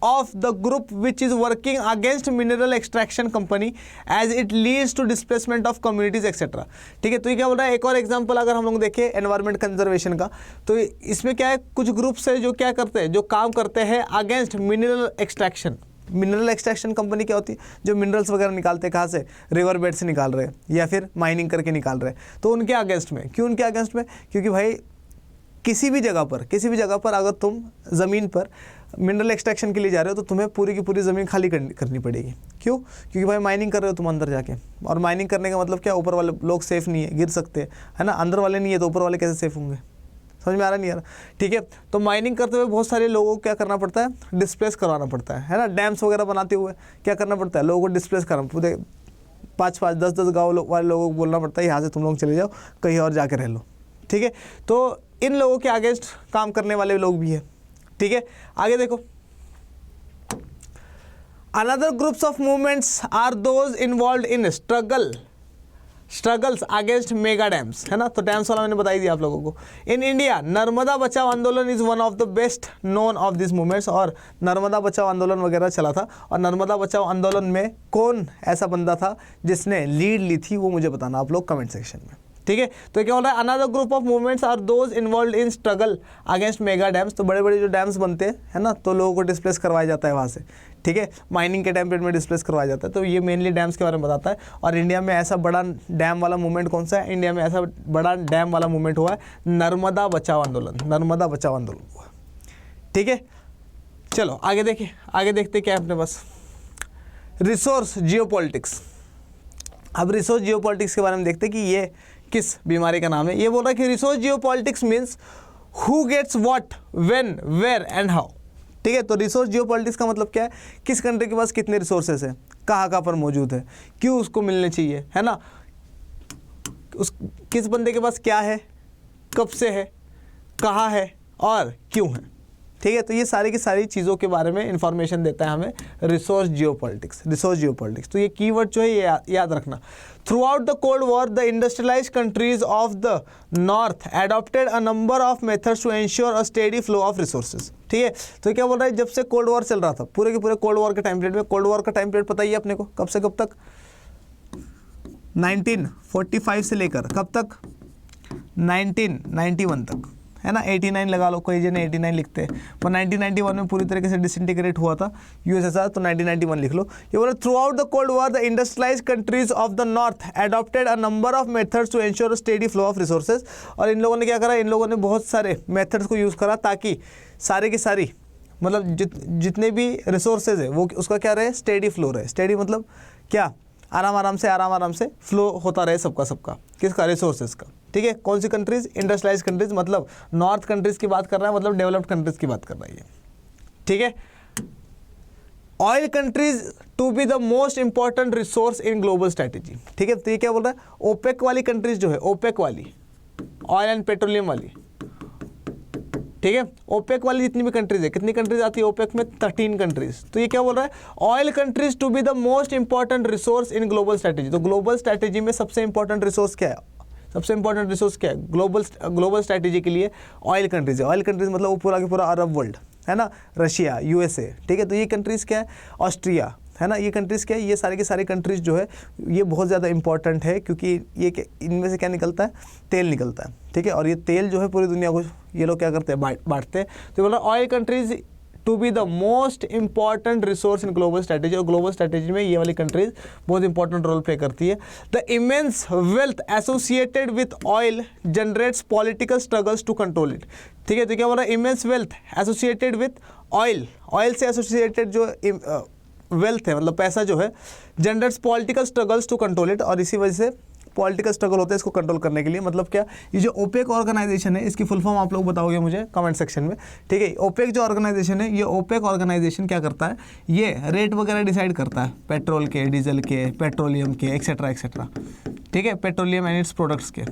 of the group which is working against mineral extraction company as it leads to displacement of communities etc। ठीक है, तो ये क्या बोल रहा है? एक और एग्जांपल अगर हम लोग देखें एनवायरनमेंट कंजर्वेशन का, तो इसमें क्या है? कुछ ग्रुप्स है जो क्या करते हैं, जो काम करते हैं against mineral extraction. Mineral extraction company क्या होती है? जो मिनरल्स वगैरह निकालते हैं, कहाँ से? रिवर बेड से निकाल रहे हैं या फिर माइनिंग करके निकाल रहे हैं, तो उनके अगेंस्ट में। क्यों उनके अगेंस्ट में? क्योंकि भाई किसी भी जगह पर अगर तुम ज़मीन पर मिनरल एक्सट्रैक्शन के लिए जा रहे हो तो तुम्हें पूरी की पूरी ज़मीन खाली करनी पड़ेगी। क्यों? क्योंकि भाई माइनिंग कर रहे हो तुम अंदर जाके, और माइनिंग करने का मतलब क्या? ऊपर वाले लोग सेफ़ नहीं है, गिर सकते हैं, है ना। अंदर वाले नहीं है तो ऊपर वाले कैसे सेफ़ होंगे? समझ में आ रहा नहीं यार? ठीक है, तो माइनिंग करते हुए बहुत सारे लोगों को क्या करना पड़ता है? डिस्प्लेस करवाना पड़ता है ना। डैम्स वगैरह बनाते हुए क्या करना पड़ता है? लोगों को डिस्प्लेस करना, पूरे 5-5, 10-10 गाँव वाले लोगों को बोलना पड़ता है यहाँ से तुम लोग चले जाओ, कहीं और जाके रह लो। ठीक है, तो इन लोगों के अगेंस्ट काम करने वाले लोग भी है। ठीक है, आगे देखो another groups of movements are those involve in struggles against mega dams, है ना। तो डैम्स वाला मैंने बताई दिया आप लोगों को। इन इंडिया नर्मदा बचाओ आंदोलन is one of the best known of this movements. और नर्मदा बचाओ आंदोलन वगैरह चला था, और नर्मदा बचाओ आंदोलन में कौन ऐसा बंदा था जिसने लीड ली थी, वो मुझे बताना आप लोग कमेंट सेक्शन में। ठीक है, तो क्या हो रहा है? Another group of movements are those involve in struggle against mega dams. तो बड़े बड़े जो डैम्स बनते हैं, है ना, तो लोगों को डिस्प्लेस करवाया जाता है वहाँ से। ठीक है, माइनिंग के टाइम में डिस्प्लेस करवाया जाता है। तो ये मेनली डैम्स के बारे में बताता है। और इंडिया में ऐसा बड़ा डैम वाला मूवमेंट कौन सा है? इंडिया में ऐसा बड़ा डैम वाला मूवमेंट हुआ है नर्मदा बचाओ आंदोलन। नर्मदा बचाओ आंदोलन हुआ। ठीक है, चलो आगे देखिए, आगे देखते क्या है अपने पास, रिसोर्स जियोपॉलिटिक्स। अब रिसोर्स जियोपॉलिटिक्स के बारे में देखते कि ये किस बीमारी का नाम है। ये बोल रहा है कि resource geopolitics means who gets what when where and how. ठीक है, तो रिसोर्स जियोपॉलिटिक्स का मतलब क्या है, किस कंट्री के पास कितने रिसोर्सेज है, कहाँ कहाँ पर मौजूद है, क्यों उसको मिलने चाहिए, है ना, उस किस बंदे के पास क्या है, कब से है, कहाँ है और क्यों है। ठीक है, तो ये सारी की सारी चीज़ों के बारे में इंफॉर्मेशन देता है हमें रिसोर्स जियोपॉलिटिक्स। रिसोर्स जियोपॉलिटिक्स, तो ये कीवर्ड जो है ये याद रखना। Throughout the cold war the industrialised countries of the north adopted a number of methods to ensure a steady flow of resources. ठीक है, तो क्या बोल रहा है, जब से कोल्ड वॉर चल रहा था, पूरे के पूरे कोल्ड वॉर के टाइम पीरियड में, कोल्ड वॉर का टाइम पीरियड पता ही है अपने को, कब से कब तक, 1945 से लेकर कब तक, 1991 तक, है ना, 89 लगा लो, कोई जन 89 लिखते हैं, पर 1991 में पूरी तरीके से डिसइंटीग्रेट हुआ था यूएसएसआर, तो 1991 लिख लो। ये बोला throughout the cold war the industrialised countries of the north adopted a number of methods to ensure steady flow of resources. और इन लोगों ने क्या करा, इन लोगों ने बहुत सारे मेथड्स को यूज़ करा ताकि सारे की सारी मतलब जितने भी रिसोर्सेज है वो उसका क्या रहे, स्टेडी फ्लो रहे। स्टेडी मतलब क्या, आराम आराम से फ्लो होता रहे सबका, किसका, रिसोर्सेज का। ठीक है, कौन सी कंट्रीज, इंडस्ट्रियलाइज्ड कंट्रीज, मतलब नॉर्थ कंट्रीज की बात कर रहा है, मतलब डेवलप्ड कंट्रीज की बात कर रहा है ये। ठीक है, oil countries to be the most important resource in global strategy. ठीक है, तो ये क्या बोल रहा है, ओपेक वाली कंट्रीज जो है, ओपेक वाली, ऑयल एंड पेट्रोलियम वाली, ठीक है, ओपेक वाली जितनी भी कंट्रीज है, कितनी कंट्रीज आती है ओपेक में, 13 कंट्रीज। तो ये क्या बोल रहा है, oil countries to be the most important resource in global strategy. तो ग्लोबल स्ट्रैटेजी में सबसे इंपॉर्टेंट रिसोर्स क्या है, सबसे इंपॉर्टेंट रिसोर्स क्या है ग्लोबल स्ट्रैटेजी के लिए, ऑयल कंट्रीज है। ऑयल कंट्रीज मतलब वो पूरा के पूरा अरब वर्ल्ड, है ना, रशिया, यूएसए। ठीक है, तो ये कंट्रीज क्या है, ऑस्ट्रिया, है ना, ये कंट्रीज़ क्या है, ये सारी की सारी कंट्रीज़ जो है ये बहुत ज़्यादा इंपॉर्टेंट है, क्योंकि ये इनमें से क्या निकलता है, तेल निकलता है। ठीक है, और ये तेल जो है पूरी दुनिया को ये लोग क्या करते हैं, बांटते हैं। तो बोला oil countries to be the most important resource in global strategy, और ग्लोबल स्ट्रैटेजी में ये वाली कंट्रीज बहुत इंपॉर्टेंट रोल प्ले करती है। The immense wealth associated with oil generates political struggles to control it. ठीक है, तो क्या बोला, immense wealth associated with oil, oil से एसोसिएटेड जो वेल्थ है, मतलब पैसा जो है, generates political struggles to control it, और इसी वजह से पॉलिटिकल स्ट्रगल होता है इसको कंट्रोल करने के लिए। मतलब क्या, ये जो ओपेक ऑर्गेनाइजेशन है, इसकी फुल फॉर्म आप लोग बताओगे मुझे कमेंट सेक्शन में। ठीक है, ओपेक जो ऑर्गेनाइजेशन है, ये ओपेक ऑर्गेनाइजेशन क्या करता है, ये रेट वगैरह डिसाइड करता है पेट्रोल के, डीजल के, पेट्रोलियम के, एक्सेट्रा एक्सेट्रा। ठीक है, पेट्रोलियम एंड इट्स प्रोडक्ट्स के।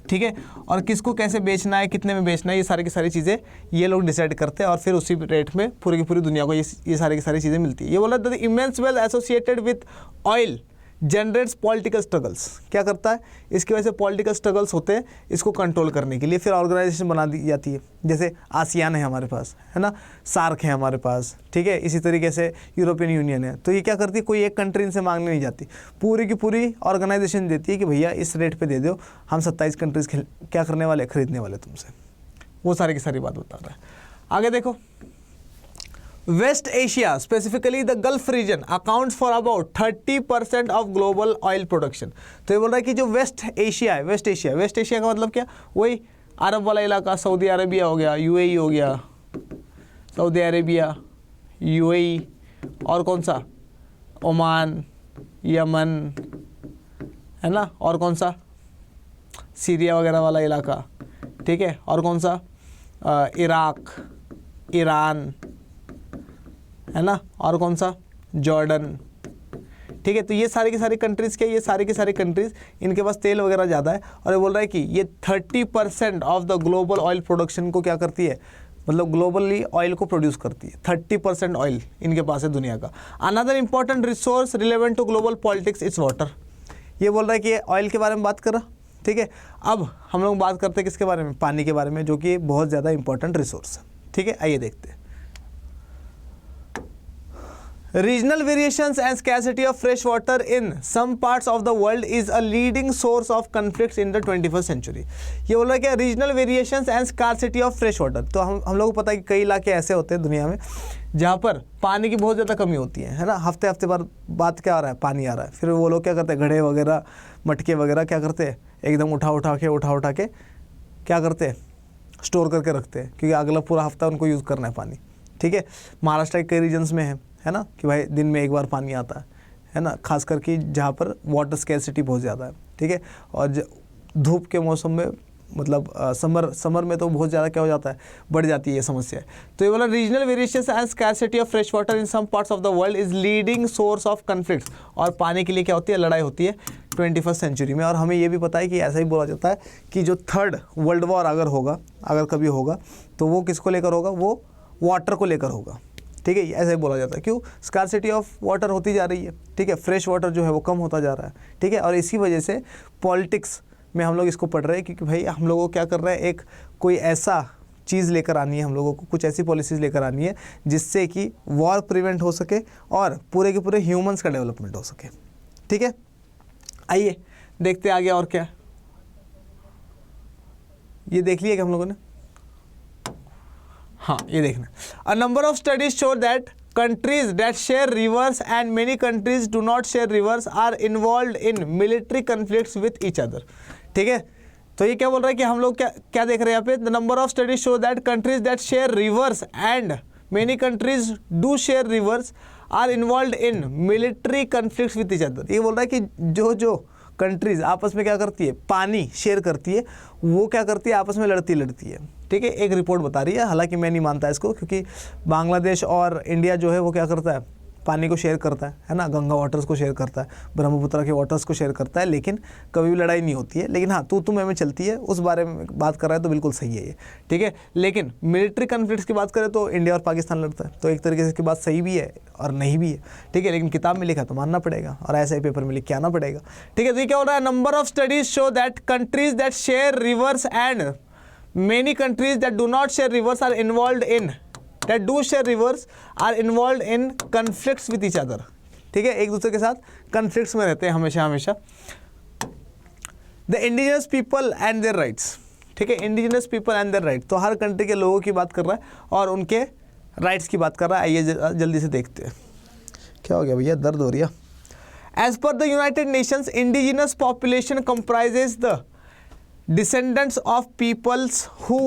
ठीक है, और किसको कैसे बेचना है, कितने में बेचना है, ये सारी की सारी चीज़ें ये लोग डिसाइड करते हैं, और फिर उसी रेट में पूरी की पूरी दुनिया को ये सारी की सारी चीज़ें मिलती है। ये बोला the immense wealth associated with oil generates political struggles, क्या करता है, इसकी वजह से पॉलिटिकल स्ट्रगल्स होते हैं, इसको कंट्रोल करने के लिए फिर ऑर्गेनाइजेशन बना दी जाती है। जैसे आसियान है हमारे पास, है ना, सार्क है हमारे पास। ठीक है, इसी तरीके से यूरोपियन यूनियन है। तो ये क्या करती है, कोई एक कंट्री इनसे मांगने नहीं जाती, पूरी की पूरी ऑर्गेनाइजेशन देती है कि भैया इस रेट पे दे दो, हम 27 कंट्रीज क्या करने वाले, खरीदने वाले तुमसे। वो सारी की सारी बात बता रहा है। आगे देखो, West Asia specifically the Gulf region accounts for about 30% of global oil production. तो ये बोल रहा है कि जो वेस्ट एशिया है, वेस्ट एशिया का मतलब क्या, वही अरब वाला इलाका, सऊदी अरेबिया हो गया, यूएई हो गया, सऊदी अरेबिया, यूएई, और कौन सा, ओमान, यमन, है ना, और कौन सा, सीरिया वगैरह वाला इलाका। ठीक है, और कौन सा, इराक, ईरान, है ना, और कौन सा, जॉर्डन। ठीक है, तो ये सारी की सारी कंट्रीज़ क्या, ये सारी की सारी कंट्रीज़ इनके पास तेल वगैरह ज़्यादा है, और ये बोल रहा है कि ये 30% of the global oil production को क्या करती है, मतलब ग्लोबली ऑयल को प्रोड्यूस करती है। 30% ऑयल इनके पास है दुनिया का। Another important resource relevant to global politics it's water. ये बोल रहा है कि ऑयल के बारे में बात कर रहा। ठीक है, अब हम लोग बात करते हैं किसके बारे में, पानी के बारे में, जो कि बहुत ज़्यादा इंपॉर्टेंट रिसोर्स है। ठीक है, आइए देखते हैं। Regional variations and scarcity of fresh water in some parts of the world is a leading source of conflicts in the 21st century। ये बोल रहा है कि regional variations and scarcity of fresh water. तो हम लोगों को पता है कि कई इलाके ऐसे होते हैं दुनिया में जहाँ पर पानी की बहुत ज़्यादा कमी होती है ना, हफ्ते हफ्ते बाद क्या आ रहा है, पानी आ रहा है। फिर वो लोग क्या करते हैं, घड़े वगैरह, मटके वगैरह क्या करते हैं, एकदम उठा उठा के क्या करते हैं, स्टोर करके रखते हैं, क्योंकि अगला पूरा हफ्ता उनको यूज़ करना है पानी। ठीक है, महाराष्ट्र के कई रीजन्स में है ना कि भाई दिन में एक बार पानी आता है ना, खास करके जहाँ पर वाटर स्कैरसिटी बहुत ज़्यादा है, ठीक है। और धूप के मौसम में मतलब समर में तो बहुत ज़्यादा क्या हो जाता है, बढ़ जाती है ये समस्या। तो ये बोला regional variations and scarcity of fresh water in some parts of the world is leading source of conflicts. और पानी के लिए क्या होती है, लड़ाई होती है 21वीं सेंचुरी में। और हमें ये भी पता है कि ऐसा ही बोला जाता है कि जो थर्ड वर्ल्ड वॉर अगर कभी होगा तो वो किसको लेकर होगा, वो वाटर को लेकर होगा, ठीक है। ऐसा ही बोला जाता है, क्यों, स्कार्सिटी ऑफ वाटर होती जा रही है, ठीक है, फ्रेश वाटर जो है वो कम होता जा रहा है, ठीक है। और इसी वजह से पॉलिटिक्स में हम लोग इसको पढ़ रहे हैं, क्योंकि भाई हम लोगों को क्या कर रहे हैं, एक कोई ऐसा चीज़ लेकर आनी है, हम लोगों को कुछ ऐसी पॉलिसीज़ लेकर आनी है जिससे कि वॉर प्रिवेंट हो सके और पूरे के पूरे ह्यूमंस का डेवलपमेंट हो सके, ठीक है। आइए देखते आगे और क्या, ये देख लिया क्या हम लोगों ने, हाँ ये देखना। अ number of studies show that countries that share rivers and many countries do not share rivers are involved in military conflicts with each other, ठीक है। तो ये क्या बोल रहा है कि हम लोग क्या देख रहे हैं यहाँ पे, the number of studies show that countries that share rivers and many countries do share rivers are involve in military conflicts with each other. ये बोल रहा है कि जो कंट्रीज आपस में क्या करती है, पानी शेयर करती है, वो क्या करती है, आपस में लड़ती है, ठीक है। एक रिपोर्ट बता रही है, हालांकि मैं नहीं मानता इसको, क्योंकि बांग्लादेश और इंडिया जो है वो क्या करता है, पानी को शेयर करता है ना, गंगा वाटर्स को शेयर करता है, ब्रह्मपुत्र के वाटर्स को शेयर करता है, लेकिन कभी भी लड़ाई नहीं होती है। लेकिन हाँ, तू मैं चलती है, उस बारे में बात कर रहा है तो बिल्कुल सही है ये, ठीक है। लेकिन मिलिट्री कन्फ्लिक्ट्स की बात करें तो इंडिया और पाकिस्तान लड़ता है, तो एक तरीके से इसकी बात सही भी है और नहीं भी है, ठीक है। लेकिन किताब में लिखा तो मानना पड़ेगा और ऐसा ही पेपर में लिख के आना पड़ेगा, ठीक है। तो ये क्या हो रहा है, number of studies show that countries that share rivers and many countries that do not share rivers are involved in that do share rivers are involved in conflicts with each other, ठीक है, एक दूसरे के साथ conflicts में रहते हैं हमेशा। the indigenous people and their rights, ठीक है, indigenous people and their rights, तो हर कंट्री के लोगों की बात कर रहा है और उनके राइट्स की बात कर रहा है। आइए जल्दी से देखते हैं क्या हो गया भैया, दर्द हो रही है। as per the United Nations, indigenous population comprises the descendants of peoples who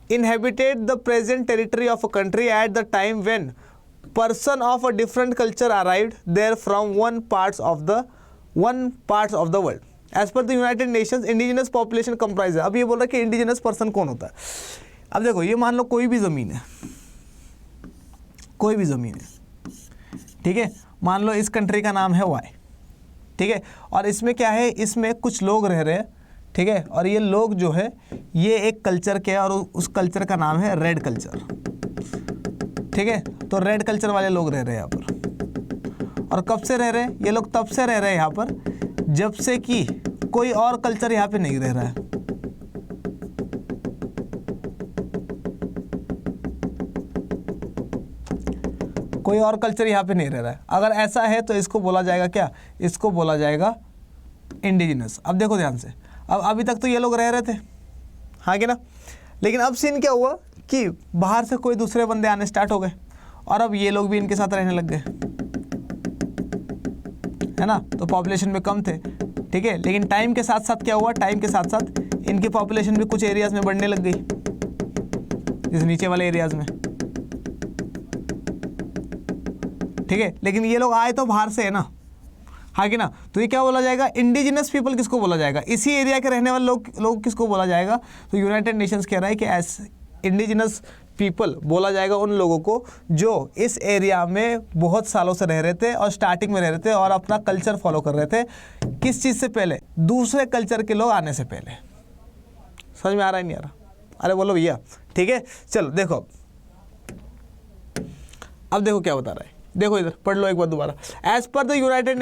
inhabited the present territory of a country at the time when person of a different culture arrived there from one parts of the world. As per the United Nations, indigenous population comprises, अब ये बोल रहा है कि indigenous person कौन होता है। अब देखो, ये मान लो कोई भी ज़मीन है, ठीक है, मान लो इस कंट्री का नाम है Y, ठीक है, और इसमें क्या है, इसमें कुछ लोग रह रहे हैं, ठीक है, और ये लोग जो है ये एक कल्चर के, और उस कल्चर का नाम है रेड कल्चर, ठीक है। तो रेड कल्चर वाले लोग रह रहे हैं यहाँ पर, और कब से रह रहे हैं ये लोग, तब से रह रहे हैं यहाँ पर जब से कि कोई और कल्चर यहाँ पे नहीं रह रहा है, कोई और कल्चर यहाँ पे नहीं रह रहा है। अगर ऐसा है तो इसको बोला जाएगा क्या, इसको बोला जाएगा इंडिजिनस। अब देखो ध्यान से, अब अभी तक तो ये लोग रह रहे थे, हाँ कि ना, लेकिन अब सीन क्या हुआ कि बाहर से कोई दूसरे बंदे आने स्टार्ट हो गए और अब ये लोग भी इनके साथ रहने लग गए, है ना। तो पॉपुलेशन में कम थे, ठीक है, लेकिन टाइम के साथ साथ क्या हुआ, टाइम के साथ साथ इनकी पॉपुलेशन भी कुछ एरियाज में बढ़ने लग गई, जैसे नीचे वाले एरियाज में, ठीक है। लेकिन ये लोग आए तो बाहर से है ना, हाँ कि ना। तो ये क्या बोला जाएगा, इंडिजिनस पीपल किसको बोला जाएगा, इसी एरिया के रहने वाले लोग किसको बोला जाएगा। तो यूनाइटेड नेशंस कह रहा है कि एस इंडिजिनस पीपल बोला जाएगा उन लोगों को जो इस एरिया में बहुत सालों से रह रहे थे और स्टार्टिंग में रह रहे थे और अपना कल्चर फॉलो कर रहे थे, किस चीज़ से पहले, दूसरे कल्चर के लोग आने से पहले। समझ में आ रहा है नहीं आ रहा, अरे बोलो भैया, ठीक है। चलो देखो, अब देखो क्या बता रहा है, देखो इधर पढ़ लो एक बार दोबारा। As per the United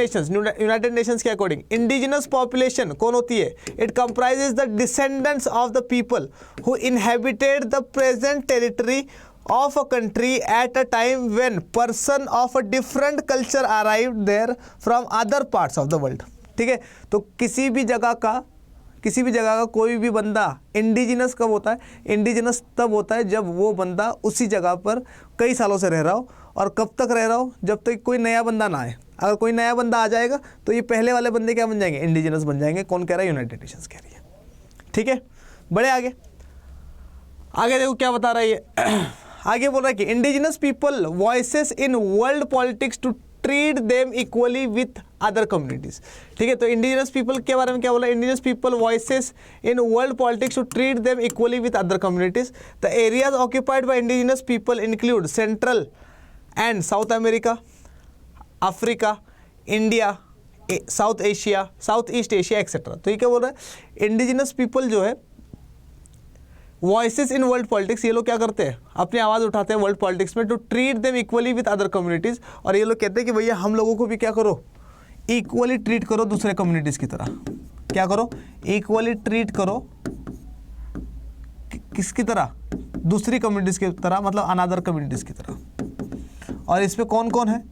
Nations के अकॉर्डिंग इंडिजिनस पॉपुलेशन कौन होती है, it comprises the descendants of the people who inhabited the present territory of a country at a time when person of a different culture arrived there from other parts of the world, ठीक है। तो किसी भी जगह का कोई भी बंदा इंडिजिनस कब होता है, इंडिजिनस तब होता है जब वो बंदा उसी जगह पर कई सालों से रह रहा हो, और कब तक रह रहा हो, जब तक कोई नया बंदा ना आए। अगर कोई नया बंदा आ जाएगा तो ये पहले वाले बंदे क्या बन जाएंगे, इंडिजिनस बन जाएंगे। कौन कह रहा है, यूनाइटेड नेशंस कह रही है, ठीक है। बड़े आगे देखो क्या बता रहा है ये आगे बोल रहा है कि indigenous people voices in world politics to treat them equally with other communities. ठीक है, तो इंडिजिनस पीपल के बारे में क्या बोला, indigenous people voices in world politics to treat them equally with other communities. The areas occupied by indigenous people include Central and South America, Africa, India, South Asia, South East Asia etcetera. तो ये क्या बोल रहा है, indigenous people जो है voices in world politics, ये लोग क्या करते हैं, अपनी आवाज़ उठाते हैं वर्ल्ड पॉलिटिक्स में to treat them equally with other communities. और ये लोग कहते हैं कि भैया हम लोगों को भी क्या करो, इक्वली ट्रीट करो दूसरे कम्युनिटीज़ की तरह। क्या करो, इक्वली ट्रीट करो किसकी तरह, दूसरी कम्युनिटीज़ की तरह, मतलब अनदर कम्युनिटीज़ की तरह। और इसमें कौन कौन है,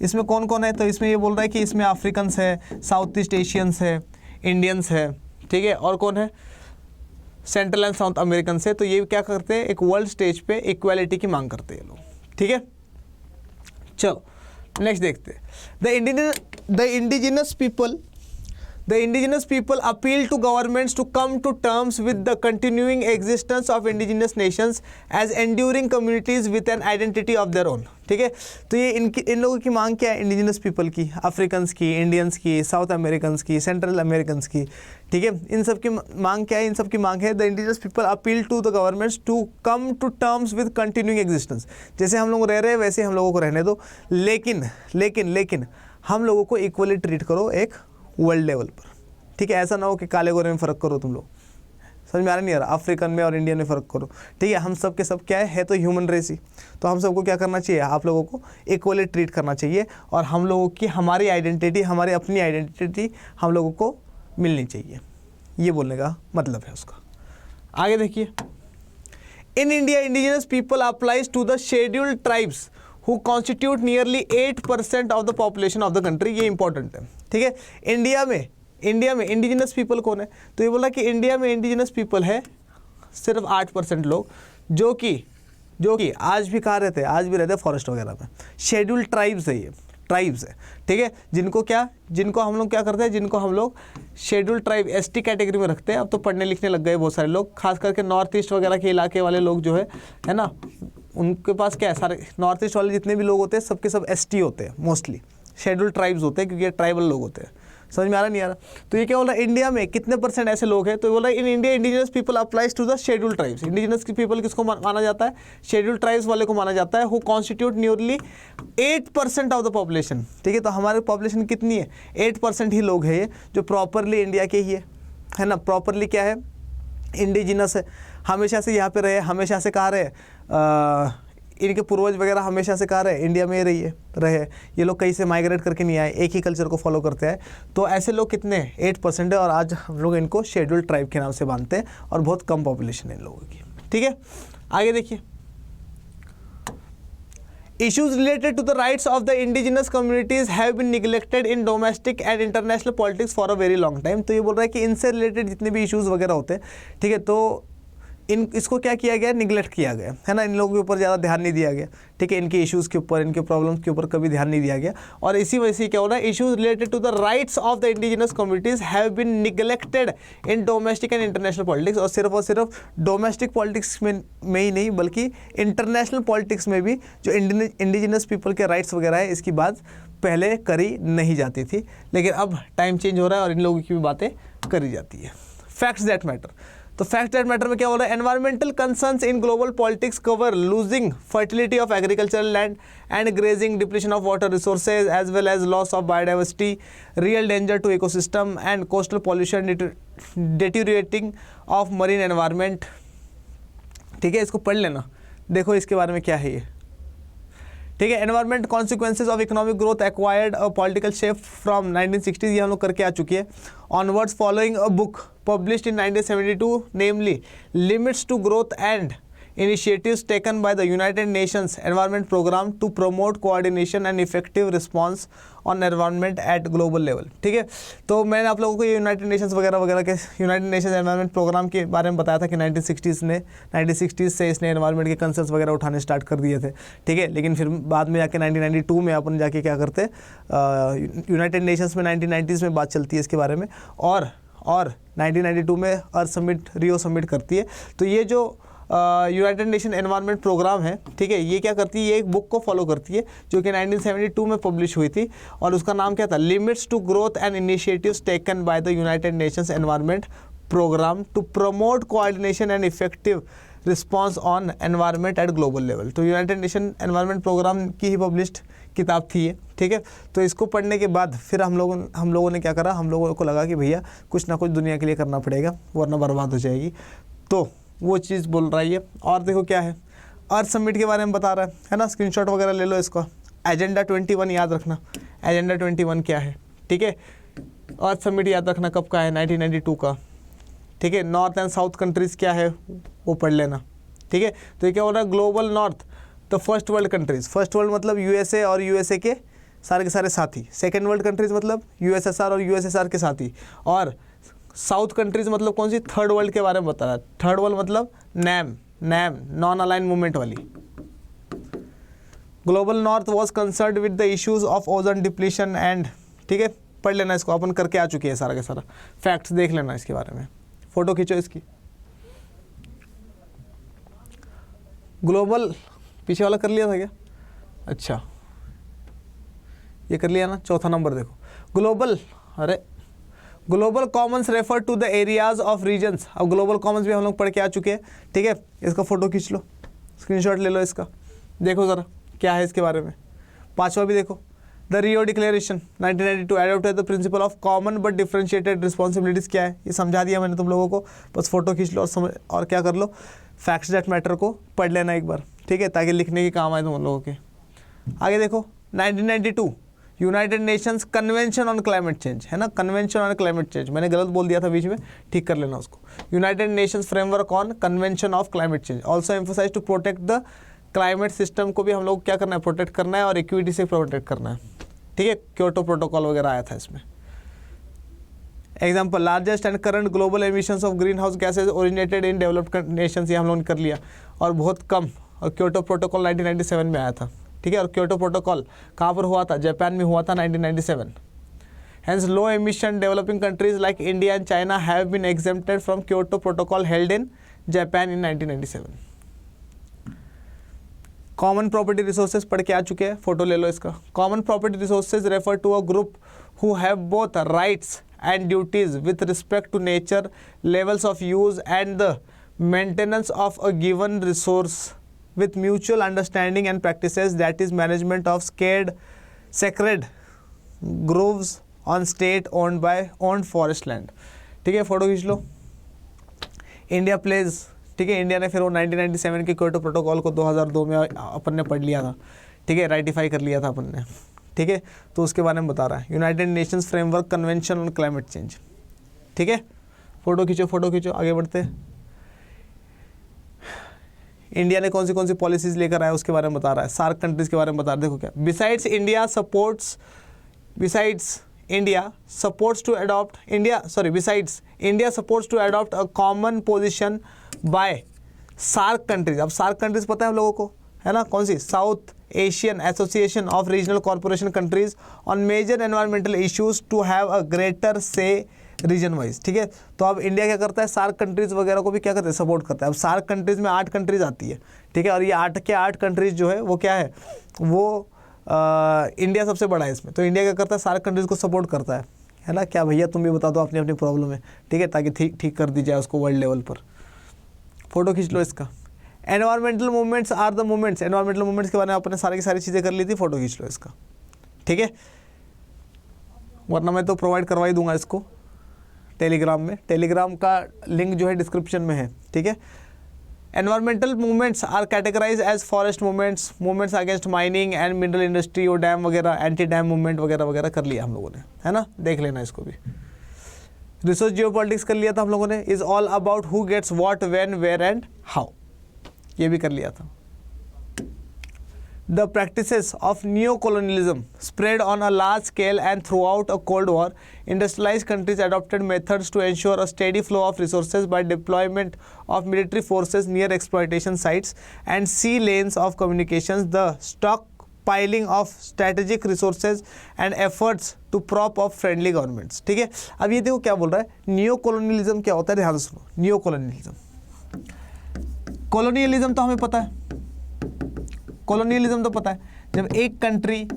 इसमें कौन कौन है, तो इसमें ये बोल रहा है कि इसमें अफ्रीकन्स है, साउथ ईस्ट एशियंस है, इंडियंस है, ठीक है, और कौन है, सेंट्रल एंड साउथ अमेरिकन से। तो ये क्या करते हैं, एक वर्ल्ड स्टेज पे इक्वालिटी की मांग करते हैं लोग। ठीक है, चलो नेक्स्ट देखते हैं। The indigenous people appeal to governments to come to terms with the continuing existence of indigenous nations as enduring communities with an identity of their own। ठीक है, तो ये इन लोगों की मांग क्या है, इंडिजिनस पीपल की, अफ्रीकन्स की, इंडियंस की, साउथ अमेरिकन्स की, सेंट्रल अमेरिकन्स की। ठीक है, इन सब की मांग क्या है, इन सब की मांग है the indigenous people appeal to the governments to come to terms with continuing existence. जैसे हम लोग रह रहे हैं वैसे हम लोगों को रहने दो, लेकिन हम लोगों को इक्वली ट्रीट करो एक वर्ल्ड लेवल पर। ठीक है, ऐसा ना हो कि काले गोरे में फ़र्क करो तुम लोग, समझ में आ रहा नहीं आ रहा, अफ्रीकन में और इंडियन में फ़र्क करो। ठीक है, हम सब के सब क्या है तो ह्यूमन रेस ही, तो हम सबको क्या करना चाहिए, आप लोगों को इक्वली ट्रीट करना चाहिए और हम लोगों की हमारी आइडेंटिटी, हमारी अपनी आइडेंटिटी हम लोगों को मिलनी चाहिए, ये बोलने का मतलब है उसका। आगे देखिए, in India indigenous people applies to the scheduled tribes who constitute nearly 8% of the population of the country। ये इंपॉर्टेंट है। ठीक है, इंडिया में इंडिजिनस पीपल कौन है, तो ये बोला कि इंडिया में इंडिजिनस पीपल है सिर्फ 8% लोग, जो कि आज भी कहाँ रहते हैं, आज भी रहते हैं फॉरेस्ट वगैरह में। शेड्यूल्ड ट्राइब्स है, ये ट्राइब्स है। ठीक है, जिनको हम लोग क्या करते हैं, जिनको हम लोग शेड्यूल्ड ट्राइब एसटी कैटेगरी में रखते हैं। अब तो पढ़ने लिखने लग गए बहुत सारे लोग, खास करके नॉर्थ ईस्ट वगैरह के इलाके वाले लोग जो है ना, उनके पास क्या है, सारे नॉर्थ ईस्ट वाले जितने भी लोग होते हैं सबके सब एसटी होते हैं, मोस्टली शेड्यूल्ड ट्राइब्स होते हैं, क्योंकि ये ट्राइबल लोग होते हैं। समझ में आ रहा नहीं आ रहा, तो ये क्या बोल रहा है, इंडिया में कितने % ऐसे लोग हैं, तो बोल रहा है in India indigenous people applies to the scheduled tribes. Indigenous people किसको माना जाता है, शेड्यूल्ड ट्राइब्स वाले को माना जाता है, who constitute nearly 8% of the population. ठीक है, तो हमारी पॉपुलेशन कितनी है, 8% ही लोग हैं ये, जो प्रॉपरली इंडिया के ही है ना, प्रॉपरली क्या है, इंडिजिनस है, हमेशा से यहाँ पे रहे, हमेशा से कहाँ रहे, इनके पूर्वज वगैरह हमेशा से कहाँ रहे, इंडिया में रहे। ये लोग कहीं से माइग्रेट करके नहीं आए, एक ही कल्चर को फॉलो करते हैं। तो ऐसे लोग कितने, 8% है, और आज हम लोग इनको शेड्यूल्ड ट्राइब के नाम से मानते हैं, और बहुत कम पॉपुलेशन है इन लोगों की। ठीक है, आगे देखिए, issues related to the rights of the indigenous communities have been neglected in domestic and international politics for a very long time। तो ये बोल रहा है कि इनसे रिलेटेड जितने भी इश्यूज़ वगैरह होते हैं, ठीक है, तो इसको क्या किया गया, निगलेक्ट किया गया है ना, इन लोगों के ऊपर ज़्यादा ध्यान नहीं दिया गया। ठीक है, इनके इश्यूज़ के ऊपर, इनके प्रॉब्लम्स के ऊपर कभी ध्यान नहीं दिया गया, और इसी वजह से क्या हो रहा है, issues related to the rights of the indigenous communities have been neglected in domestic and international politics. और सिर्फ डोमेस्टिक पॉलिटिक्स में ही नहीं, बल्कि इंटरनेशनल पॉलिटिक्स में भी जो इंडिजिनस पीपल के राइट्स वगैरह है, इसकी बात पहले करी नहीं जाती थी, लेकिन अब टाइम चेंज हो रहा है और इन लोगों की भी बातें करी जाती है। फैक्ट्स दैट मैटर, तो फैक्ट दैट मैटर में क्या हो रहा है, environmental concerns in global politics cover losing fertility of agricultural land and grazing, depletion of water resources as well as loss of biodiversity, real danger to ecosystem and coastal pollution, deteriorating of marine environment. ठीक है, इसको पढ़ लेना, देखो इसके बारे में क्या है ये। ठीक है, environment consequences of economic growth acquired a political shape from 1960s, ये हम लोग करके आ चुकी है। Onwards following a book published in 1972, namely Limits to Growth and Initiatives Taken by the United Nations Environment Program to Promote Coordination and Effective Response on Environment at Global Level। ठीक है, तो मैंने आप लोगों को ये यूनाइटेड नेशंस वगैरह के यूनाइटेड नेशंस एनवायरमेंट प्रोग्राम के बारे में बताया था कि 1960s से इसने एनवायरमेंट के कंसर्न्स वगैरह उठाने स्टार्ट कर दिए थे। ठीक है, लेकिन फिर बाद में जाके 1992 में अपन जाके क्या करते, यूनाइटेड नेशंस में 1990s में बात चलती है इसके बारे में, और 1992 में अर्थ समिट, रियो समिट करती है। तो ये जो यूनाइटेड नेशन एनवायरनमेंट प्रोग्राम है, ठीक है। ये क्या करती है, ये एक बुक को फॉलो करती है जो कि 1972 में पब्लिश हुई थी और उसका नाम क्या था, limits to growth and initiatives taken by the United Nations environment programme to promote coordination and effective response on environment at global level. तो यूनाइटेड नेशन एनवायरनमेंट प्रोग्राम की ही पब्लिश्ड किताब थी ये, ठीक है। तो इसको पढ़ने के बाद फिर हम लोगों ने क्या करा, हम लोगों को लगा कि भैया कुछ ना कुछ दुनिया के लिए करना पड़ेगा वरना बर्बाद हो जाएगी। तो वो चीज़ बोल रहा है ये। और देखो क्या है, अर्थ समिट के बारे में बता रहा है ना, स्क्रीनशॉट वगैरह ले लो इसका। एजेंडा 21 याद रखना, एजेंडा 21 क्या है, ठीक है। अर्थ समिट याद रखना कब का है, 1992 का, ठीक है। नॉर्थ एंड साउथ कंट्रीज़ क्या है वो पढ़ लेना, ठीक है। तो ये क्या हो रहा है, global north the first world countries, first world मतलब यूएसए और यूएसए के सारे साथी, सेकेंड वर्ल्ड कंट्रीज़ मतलब यूएसएसआर और यूएसएसआर के साथी, और साउथ कंट्रीज़ मतलब कौन सी, थर्ड वर्ल्ड के बारे में बता रहा है। थर्ड वर्ल्ड मतलब नैम नॉन अलाइन मूवमेंट वाली। Global north was concerned with the issues of ozone depletion and, ठीक है, पढ़ लेना इसको, अपन करके आ चुके हैं सारा का सारा, फैक्ट्स देख लेना इसके बारे में, फोटो खींचो इसकी। ग्लोबल पीछे वाला कर लिया था क्या, अच्छा ये कर लिया ना, चौथा नंबर देखो, ग्लोबल, अरे global commons refer to the areas of regions. अब ग्लोबल कॉमन्स भी हम लोग पढ़ के आ चुके हैं, ठीक है। इसका फोटो खींच लो, स्क्रीनशॉट ले लो इसका, देखो ज़रा क्या है इसके बारे में। पांचवा भी देखो, the Rio declaration 1992 adopted the principle of common but differentiated responsibilities. क्या है ये समझा दिया मैंने तुम लोगों को, बस फोटो खींच लो और समझ, और क्या कर लो, फैक्ट्स दैट मैटर को पढ़ लेना एक बार, ठीक है, ताकि लिखने के काम आए तुम लोगों के। आगे देखो 1992 United Nations convention on climate change, है ना, कन्वेंशन ऑन क्लाइमेट चेंज, मैंने गलत बोल दिया था बीच में, ठीक कर लेना उसको। United Nations framework on convention of climate change also emphasise to protect the climate system, को भी हम लोग क्या करना है, प्रोटेक्ट करना है और इक्विटी से प्रोटेक्ट करना है, ठीक है। क्योटो प्रोटोकॉल वगैरह आया था इसमें। Example, largest and current global emissions of green house gases originated in developed Nations, ये हम लोगों ने कर लिया, और बहुत कम, और क्योटो प्रोटोकॉल 1997 में आया था, ठीक है। और क्योटो प्रोटोकॉल कहाँ पर हुआ था, जापान में हुआ था 1997। Hence low emission developing countries like India and China have been exempted from Kyoto Protocol held in Japan in 1997. Common property resources पढ़ के आ चुके हैं, फोटो ले लो इसका। Common property resources refer to a group who have both rights and duties with respect to nature, levels of use and the maintenance of a given resource with mutual understanding and practices, that is management of sacred groves on state owned forest land, ठीक है। Photo खींच लो। India pledge, ठीक है, India ने फिर वो 1997 के Kyoto protocol को 2002 में अपन ने पढ़ लिया था, ठीक है, राइटिफाई कर लिया था अपन ने, ठीक है। तो उसके बारे में बता रहा है, United Nations framework convention on climate change, ठीक है। फोटो खींचो, आगे बढ़ते हैं। इंडिया ने कौन सी पॉलिसीज लेकर आया उसके बारे में बता रहा है, सार्क कंट्रीज के बारे में बता रहा है। देखो क्या, besides India supports to adopt a common position by SAARC countries. अब सार्क कंट्रीज पता है हम लोगों को, है ना, कौन सी, south Asian association of regional corporation countries on major environmental issues to have a greater say region wise, ठीक है। तो अब इंडिया क्या करता है, सार्क कंट्रीज वगैरह को भी क्या करता है, सपोर्ट करता है। अब सार्क कंट्रीज में 8 कंट्रीज आती है, ठीक है, और ये 8 के 8 कंट्रीज जो है वो क्या है, वो इंडिया सबसे बड़ा है इसमें। तो इंडिया क्या करता है, सार्क कंट्रीज को सपोर्ट करता है ना। क्या भैया तुम भी बता दो अपनी अपनी प्रॉब्लम है, ठीक है, ताकि ठीक कर दी जाए उसको वर्ल्ड लेवल पर। फोटो खींच लो इसका। Environmental movements are the movements, environmental movements के बारे में अपने सारी की सारी चीज़ें कर ली थी, फोटो खींच लो इसका, ठीक है, वरना मैं तो प्रोवाइड करवा ही दूंगा इसको टेलीग्राम में। टेलीग्राम का लिंक जो है डिस्क्रिप्शन में है, ठीक है। Environmental movements are categorise as forest movements, movements against mining and mineral industry और डैम वगैरह, एंटी डैम मूवमेंट वगैरह वगैरह कर लिया हम लोगों ने, है ना, देख लेना इसको भी। रिसोर्स जियोपॉलिटिक्स कर लिया था हम लोगों ने, is all about who gets what, when, where and how, ये भी कर लिया था। The practices of neo-colonialism spread on a large scale and throughout a Cold War, industrialized countries adopted methods to ensure a steady flow of resources by deployment of military forces near exploitation sites and sea lanes of communications, the stockpiling of strategic resources and efforts to prop up friendly governments, ठीक है। अब ये देखो क्या बोल रहा है, neo colonialism क्या होता है, ध्यान से सुनो। नियो कॉलोनियलिज्म, कॉलोनियलिज्म तो हमें पता है, कॉलोनियलिज्म तो पता है, जब एक कंट्री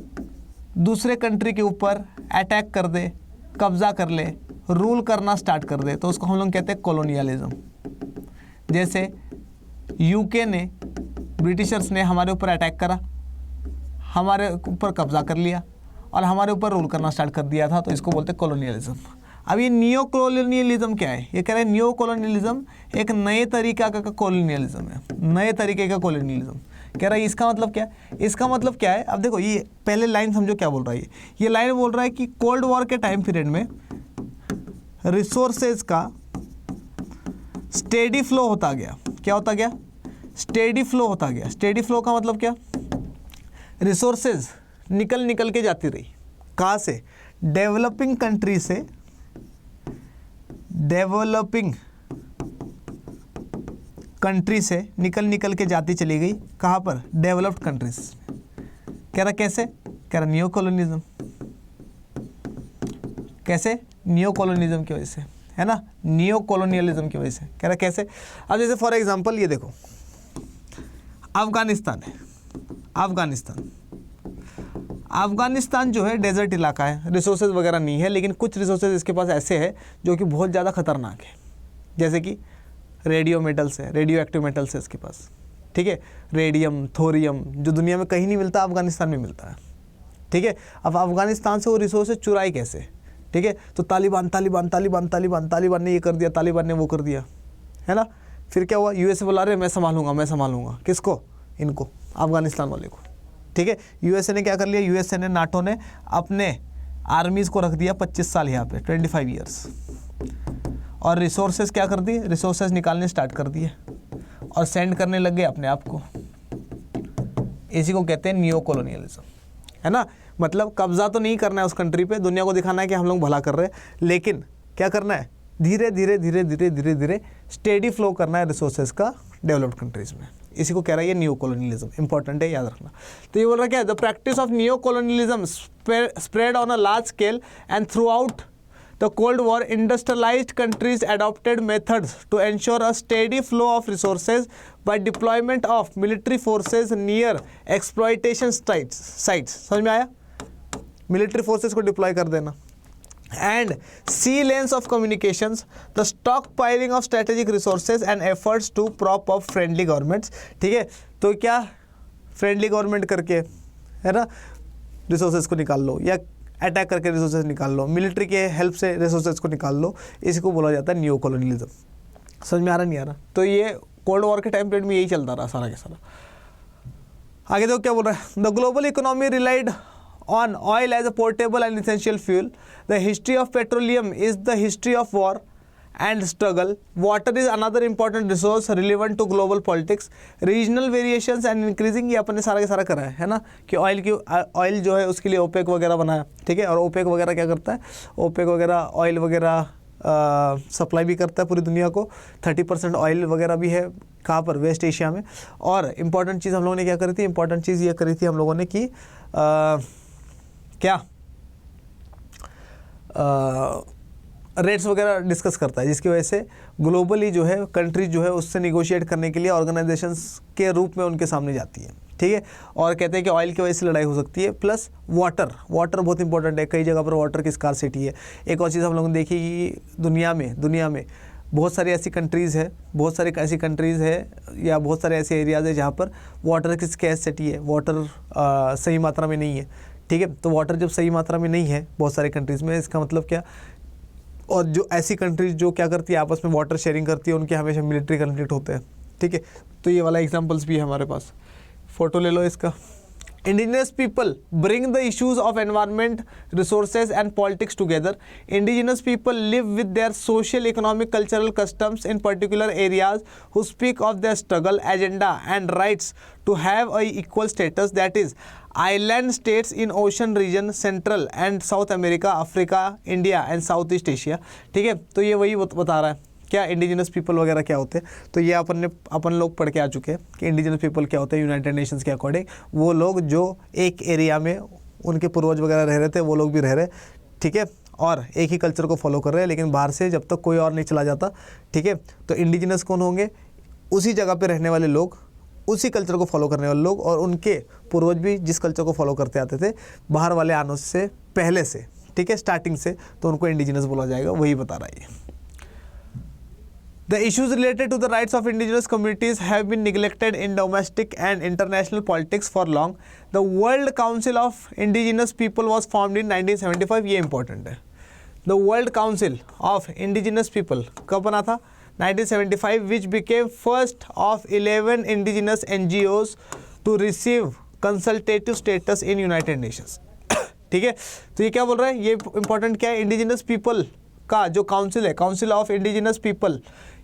दूसरे कंट्री के ऊपर अटैक कर दे, कब्जा कर ले, रूल करना स्टार्ट कर दे, तो उसको हम लोग कहते हैं कॉलोनियलिज्म। जैसे यूके ने, ब्रिटिशर्स ने हमारे ऊपर अटैक करा, हमारे ऊपर कब्जा कर लिया और हमारे ऊपर रूल करना स्टार्ट कर दिया था, तो इसको बोलते हैं कॉलोनियलिज्म। अब ये नियो कॉलोनियलिज्म क्या है? ये कह रहे हैं नियो कॉलोनियलिज्म एक नए तरीका का कॉलोनियलिज्म है, नए तरीके का कॉलोनियलिज्म। कह रहा है इसका मतलब क्या है? इसका मतलब क्या है? अब देखो ये पहले लाइन समझो क्या बोल रहा है। ये लाइन बोल रहा है कि कोल्ड वॉर के टाइम पीरियड में रिसोर्सेज का स्टेडी फ्लो होता गया। क्या होता गया? स्टेडी फ्लो होता गया। स्टेडी फ्लो का मतलब क्या? रिसोर्सेज निकल निकल के जाती रही। कहाँ से? डेवलपिंग कंट्री से, डेवलपिंग कंट्री से निकल निकल के जाती चली गई। कहाँ पर? Developed countries. कह रहा कैसे? कह रहा न्यू कॉलोनिज्म। कैसे? न्यू कॉलोनिज्म की वजह से, है ना, न्यू कॉलोनियलिज्म की वजह से। कह रहा कैसे? अब जैसे फॉर एग्जांपल ये देखो, अफगानिस्तान है, अफगानिस्तान जो है डेजर्ट इलाका है, रिसोर्सेज वगैरह नहीं है, लेकिन कुछ रिसोर्सेज इसके पास ऐसे है जो कि बहुत ज़्यादा खतरनाक है। जैसे कि रेडियो मेटल्स है, रेडियो एक्टिव मेटल्स है इसके पास, ठीक है, रेडियम, थोरियम, जो दुनिया में कहीं नहीं मिलता अफगानिस्तान में मिलता है, ठीक है। अब अफगानिस्तान से वो रिसोर्सेज चुराई कैसे? ठीक है, तो तालिबान ने ये कर दिया, तालिबान ने वो कर दिया, है ना। फिर क्या हुआ? यूएसए बोला रहे मैं संभालूंगा। किसको? इनको, अफगानिस्तान वाले को, ठीक है। यूएसए ने क्या कर लिया? यूएसए ने, नाटो ने अपने आर्मीज़ को रख दिया 25 साल यहाँ पे, 25 ईयर्स, और रिसोर्सेज क्या कर दिए? रिसोर्सेज निकालने स्टार्ट कर दिए और सेंड करने लग गए अपने आप को। इसी को कहते हैं नियो कॉलोनियलिज्म, है ना। मतलब कब्जा तो नहीं करना है उस कंट्री पे, दुनिया को दिखाना है कि हम लोग भला कर रहे हैं, लेकिन क्या करना है? धीरे धीरे स्टेडी फ्लो करना है रिसोर्सेज का डेवलप्ड कंट्रीज में। इसी को कह रहा है ये न्यू कॉलोनियलिज्म। इंपॉर्टेंट है, याद रखना। तो ये बोल रहा है क्या? The practice of new colonialism spread on a large scale and through out the Cold War, industrialized countries adopted methods to ensure a steady flow of resources by deployment of military forces near exploitation sites. समझ में आया? Military forces को deploy कर देना. And sea lanes of communications, the stockpiling of strategic resources and efforts to prop up friendly governments. ठीक है, तो क्या friendly government करके, है ना, रिसोर्सेज को निकाल लो, या अटैक करके रिसोर्सेज निकाल लो, मिलिट्री के हेल्प से रिसोर्सेज को निकाल लो, इसी को बोला जाता है न्यू कॉलोनियलिज्म। समझ में आ रहा नहीं आ रहा? तो ये कोल्ड वॉर के टाइम पीरियड में यही चलता रहा सारा के सारा। आगे तो क्या बोल रहा है? The global economy relied on oil as a portable and essential fuel. The history of petroleum is the history of war and struggle. Water is another important resource relevant to global politics. Regional variations and increasing, ये अपन ने सारा के सारा करा है ना, कि oil जो है उसके लिए ओपेक वगैरह बनाया, ठीक है। और ओपेक वगैरह क्या करता है? ओपेक वगैरह ऑयल वगैरह सप्लाई भी करता है पूरी दुनिया को। 30% ऑयल वगैरह भी है कहाँ पर? वेस्ट एशिया में। और इम्पॉर्टेंट चीज़ हम लोगों ने क्या करी थी? इम्पॉर्टेंट चीज़ ये करी थी हम लोगों ने कि क्या रेट्स वगैरह डिस्कस करता है, जिसकी वजह से ग्लोबली जो है कंट्रीज जो है उससे निगोशिएट करने के लिए ऑर्गेनाइजेशंस के रूप में उनके सामने जाती है, ठीक है। और कहते हैं कि ऑयल की वजह से लड़ाई हो सकती है। प्लस वाटर बहुत इंपॉर्टेंट है, कई जगह पर वाटर की स्कार्सिटी है। एक और चीज़ हम लोगों ने देखी कि दुनिया में बहुत सारी ऐसी कंट्रीज़ है, या बहुत सारे ऐसे एरियाज़ है जहाँ पर वाटर की स्कैर्सिटी है, वाटर सही मात्रा में नहीं है, ठीक है। तो वाटर जब सही मात्रा में नहीं है बहुत सारी कंट्रीज़ में, इसका मतलब क्या? और जो ऐसी कंट्रीज जो क्या करती है, आपस में वाटर शेयरिंग करती है, उनके हमेशा मिलिट्री कन्फ्लिक्ट होते हैं, ठीक है। तो ये वाला एग्जांपल्स भी है हमारे पास, फोटो ले लो इसका। Indigenous people bring the issues of environment, resources and politics together. Indigenous people live with their social, economic, cultural customs in particular areas who speak of their struggle, agenda and rights to have a equal status, that is island states in ocean region, Central and South America, Africa, India and Southeast Asia, ठीक है। तो ये वही बता रहा है क्या indigenous people वगैरह क्या होते हैं। तो ये अपन लोग पढ़ के आ चुके हैं कि इंडिजिनस पीपल क्या होते हैं यूनाइटेड नेशंस के अकॉर्डिंग। वो लोग जो एक एरिया में उनके पूर्वज वगैरह रह रहे थे, वो लोग भी रह रहे, ठीक है, और एक ही कल्चर को फॉलो कर रहे हैं, लेकिन बाहर से जब तक कोई और नहीं चला जाता, ठीक है। तो इंडिजिनस कौन होंगे? उसी जगह पे रहने वाले लोग, उसी कल्चर को फॉलो करने वाले लोग, और उनके पूर्वज भी जिस कल्चर को फॉलो करते आते थे बाहर वाले आने से पहले से, ठीक है, स्टार्टिंग से, तो उनको इंडिजिनस बोला जाएगा, वही बता रहा है ये। The issues related to the rights of indigenous communities have been neglected in domestic and international politics for long. The World Council of Indigenous People was formed in 1975. ये important है। The World Council of Indigenous People कब बना था? 1975, which became first of 11 indigenous NGOs to receive consultative status in United Nations. ठीक है, तो ये क्या बोल रहा है, ये इंपॉर्टेंट क्या है, इंडिजिनस पीपल का जो काउंसिल है, काउंसिल ऑफ इंडिजिनस पीपल,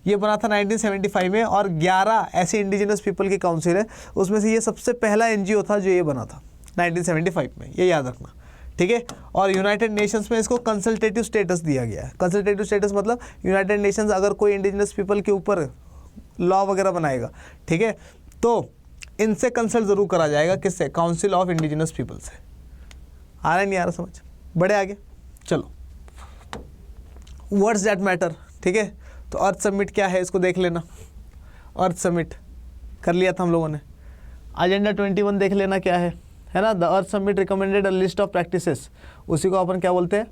ये बना था 1975 में, और 11 ऐसे इंडिजिनस पीपल की काउंसिल है, उसमें से ये सबसे पहला एनजीओ था जो ये बना था 1975 में, ये याद रखना, ठीक है। और यूनाइटेड नेशंस में इसको कंसल्टेटिव स्टेटस दिया गया है। कंसल्टेटिव स्टेटस मतलब यूनाइटेड नेशंस अगर कोई इंडिजिनस पीपल के ऊपर लॉ वगैरह बनाएगा, ठीक है, तो इनसे कंसल्ट ज़रूर करा जाएगा, किससे, काउंसिल ऑफ इंडिजिनस पीपल से। आ रहा है नहीं आ रहा समझ, बड़े आगे चलो। वर्ड्स दैट मैटर, ठीक है, तो अर्थ समिट क्या है इसको देख लेना। अर्थ समिट कर लिया था हम लोगों ने। एजेंडा 21 देख लेना क्या है ना। The earth summit recommended a list of practices, उसी को अपन क्या बोलते हैं,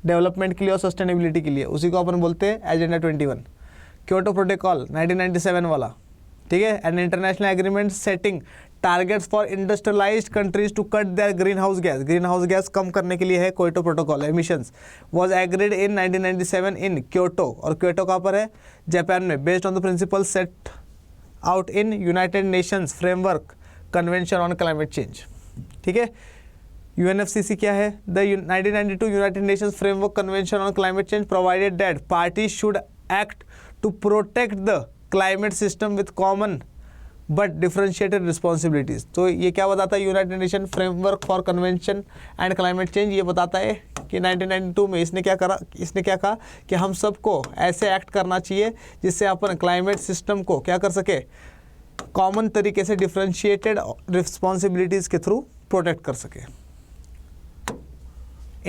डेवलपमेंट के लिए और सस्टेनेबिलिटी के लिए, उसी को अपन बोलते हैं एजेंडा 21। क्योटो प्रोटोकॉल 1997 वाला, ठीक है, an international agreement setting targets for industrialised countries to cut their green house gas कम करने के लिए है Kyoto protocol. Emissions was agreed in 1997 in Kyoto, और क्योटो कहाँ पर है, जापान में, based on the principle set out in United Nations framework convention on climate change, ठीक है। UNFCCC क्या है, the 1992 United Nations framework convention on climate change provided that parties should act to protect the climate system with common but differentiated responsibilities. तो ये क्या बताता है, United Nation framework for convention and climate change, ये बताता है कि 1992 में इसने क्या कहा कि हम सबको ऐसे एक्ट करना चाहिए जिससे अपन क्लाइमेट सिस्टम को क्या कर सके, कॉमन तरीके से डिफरेंशिएटेड रिस्पॉन्सिबिलिटीज़ के थ्रू प्रोटेक्ट कर सके।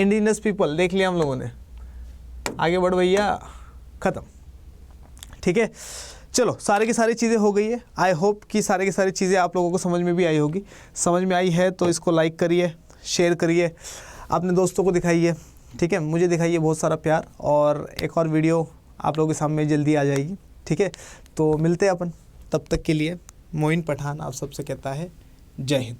इंडिजिनस पीपल देख लिया हम लोगों ने, आगे बढ़ भैया, ख़त्म, ठीक है। चलो सारी की सारी चीज़ें हो गई है। आई होप कि सारी की सारी चीज़ें आप लोगों को समझ में भी आई होगी। समझ में आई है तो इसको लाइक करिए, शेयर करिए, अपने दोस्तों को दिखाइए, ठीक है, मुझे दिखाइए बहुत सारा प्यार, और एक और वीडियो आप लोगों के सामने जल्दी आ जाएगी, ठीक है। तो मिलते हैं अपन, तब तक के लिए मोइन पठान आप सबसे कहता है जय हिंद।